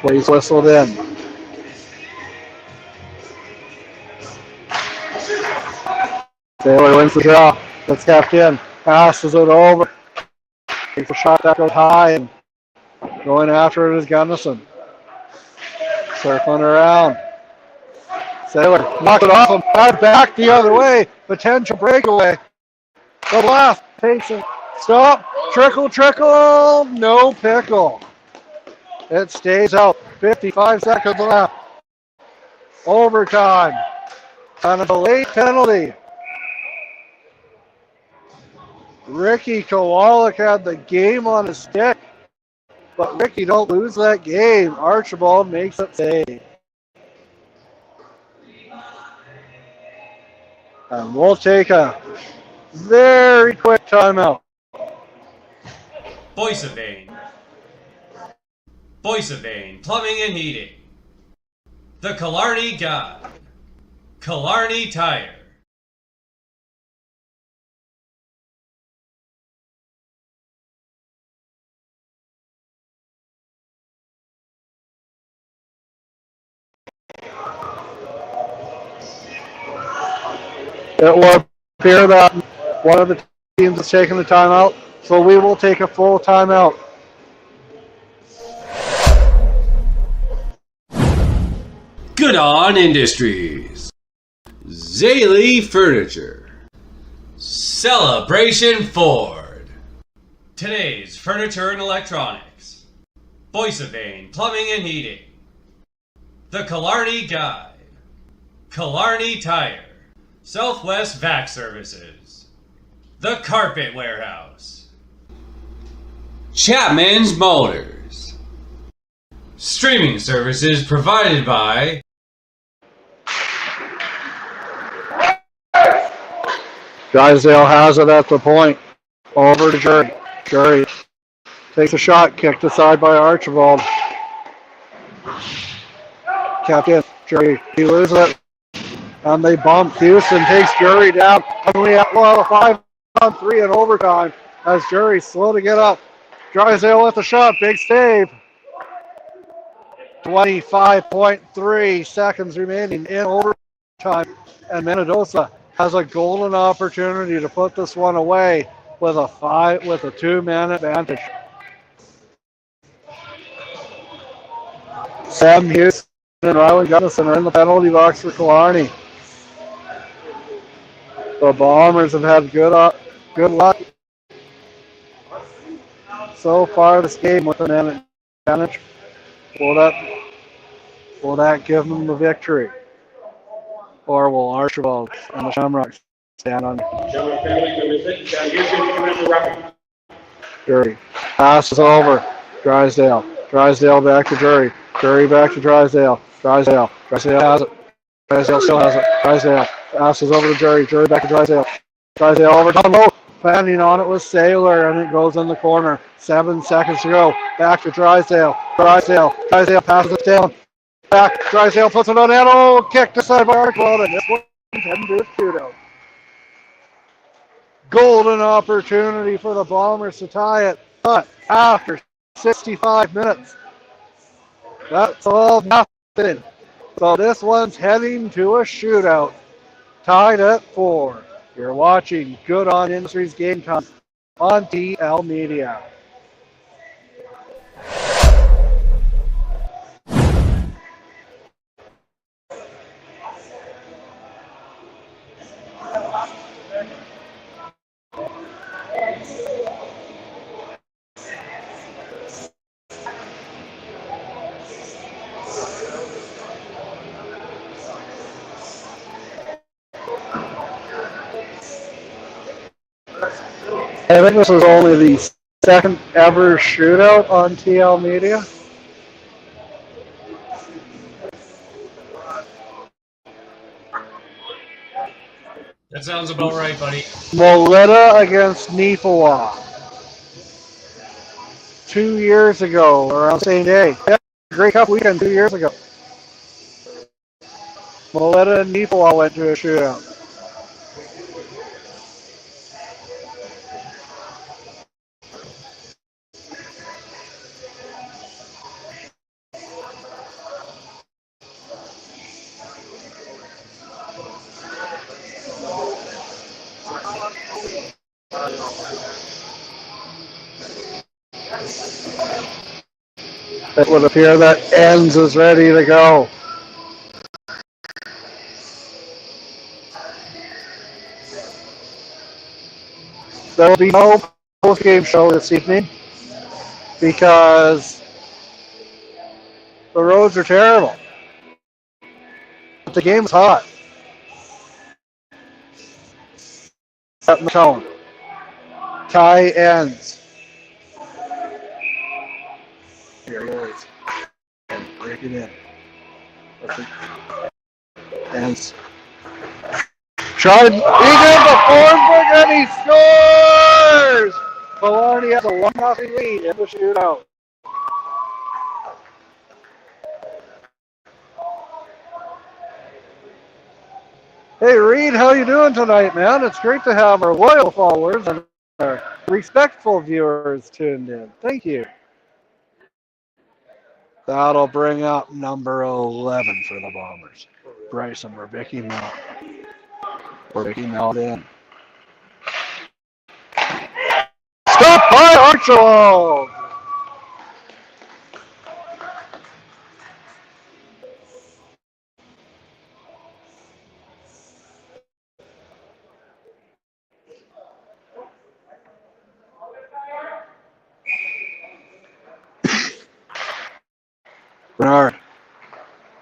Plays whistled in. Taylor wins the draw. Gets kept in. Passes it over. Takes a shot that goes high. And going after it is Gunnarsson. Circling around. Taylor knocked it off him. Back the other way. Potential breakaway. The blast takes it. Stop. Trickle. No pickle. It stays out. 55 seconds left. Overtime. Kind of a late penalty. Ricky Kowalik had the game on his stick. But Ricky, don't lose that game. Archibald makes it save. And we'll take a very quick timeout. Boissevain Plumbing and Heating. The Killarney Guide. Killarney Tire. It will appear that one of the teams is taking the timeout, so we will take a full timeout. Good On Industries. Zaley Furniture. Celebration Ford. Today's Furniture and Electronics. Boissevain Plumbing and Heating. The Killarney Guide. Killarney Tire. Southwest Vac Services. The Carpet Warehouse. Chapman's Motors. Streaming services provided by Drysdale has it at the point. Over to Jury. Jury takes a shot, kicked aside by Archibald. Captain Jury, he loses it. And they bump. Houston takes Jury down. Only at 5-on-3 in overtime as Jury's slow to get up. Drysdale with the shot. Big save. 25.3 seconds remaining in overtime. And Mendoza has a golden opportunity to put this one away with a 2-man advantage. Sam Houston and Ryland Gunnarsson are in the penalty box for Killarney. The Bombers have had good luck so far this game with an advantage. Will that give them the victory? Or will Archibald and the Shamrocks stand on? Jury passes over. Drysdale. Drysdale back to Jury. Jury back to Drysdale. Drysdale has it. Drysdale still has it. Drysdale passes over to Jury. Jury back to Drysdale. Drysdale over down low. Landing on it was Sailor, and it goes in the corner. 7 seconds to go. Back to Drysdale. Drysdale passes it down. Back. Drysdale puts it on net. Oh, kick to side by Archibald, and this one's heading to a shootout. Golden opportunity for the Bombers to tie it, but after 65 minutes, that's all nothing. So this one's heading to a shootout. Tied at 4. You're watching Good On Industries Game Time on TL Media. I think this was only the second ever shootout on TL Media. That sounds about right, buddy. Moleta against Neepawa. 2 years ago, around the same day. Yeah, Grey Cup weekend 2 years ago. Moleta and Neepawa went to a shootout. It would appear that Ends is ready to go. There will be no post-game show this evening because the roads are terrible. But the game's hot. Setting the tone. Tie ends. Here it is. And break it in. Ends. Tried. He did the forward and he scores! Killarney has a 1-0 lead in the shootout. Hey Reed, how you doing tonight, man? It's great to have our loyal followers and our respectful viewers tuned in. Thank you. That'll bring up number 11 for the Bombers. Bryson Rebicki Mel. Rebicki Mel in. Stop by Archibald!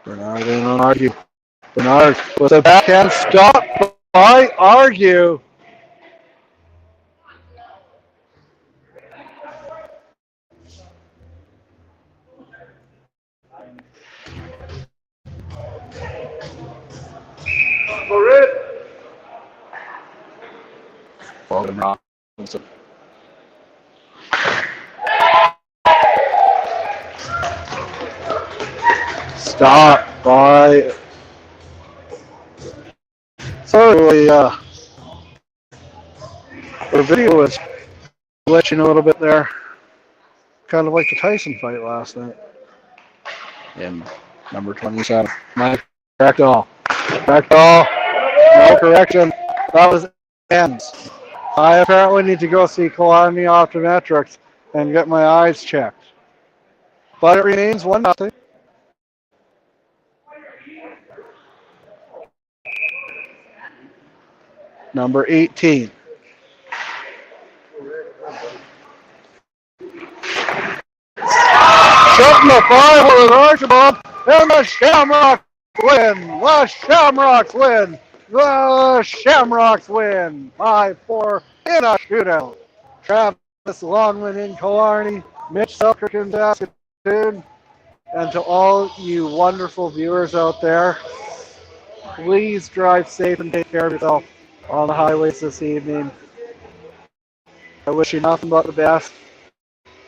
Bernard in on Argue. Bernard with a backhand stop by Argue. Baldwin Robinson. Stop by. Sorry, our video is glitching a little bit there. Kind of like the Tyson fight last night. And number 27. Mike Ragdoll. Ragdoll. No correction. That was Ends. I apparently need to go see Killarney Optometrics and get my eyes checked. But it remains 1-0. Number 18. Shutting the 5 with Archibald, and the Shamrocks win. The Shamrocks win. The Shamrocks win 5-4 in a shootout. Travis Longman in Killarney, Mitch Selkirk in Saskatoon, and to all you wonderful viewers out there, please drive safe and take care of yourself. on the highways this evening. I wish you nothing but the best.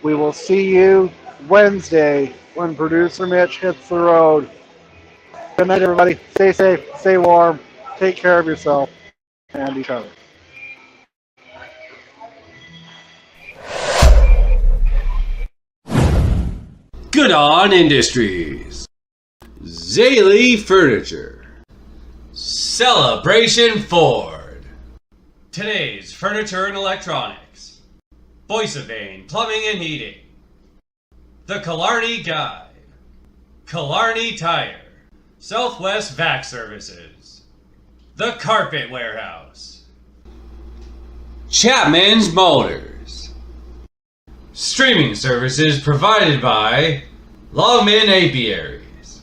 We will see you Wednesday when producer Mitch hits the road. Good night, everybody. Stay safe, stay warm, take care of yourself and each other. Good on Industries. Zaley Furniture. Celebration Ford. Today's Furniture and Electronics. Boissevain Plumbing and Heating. The Killarney Guide. Killarney Tire. Southwest Vac Services. The Carpet Warehouse. Chapman's Motors. Streaming services provided by Longman Apiaries.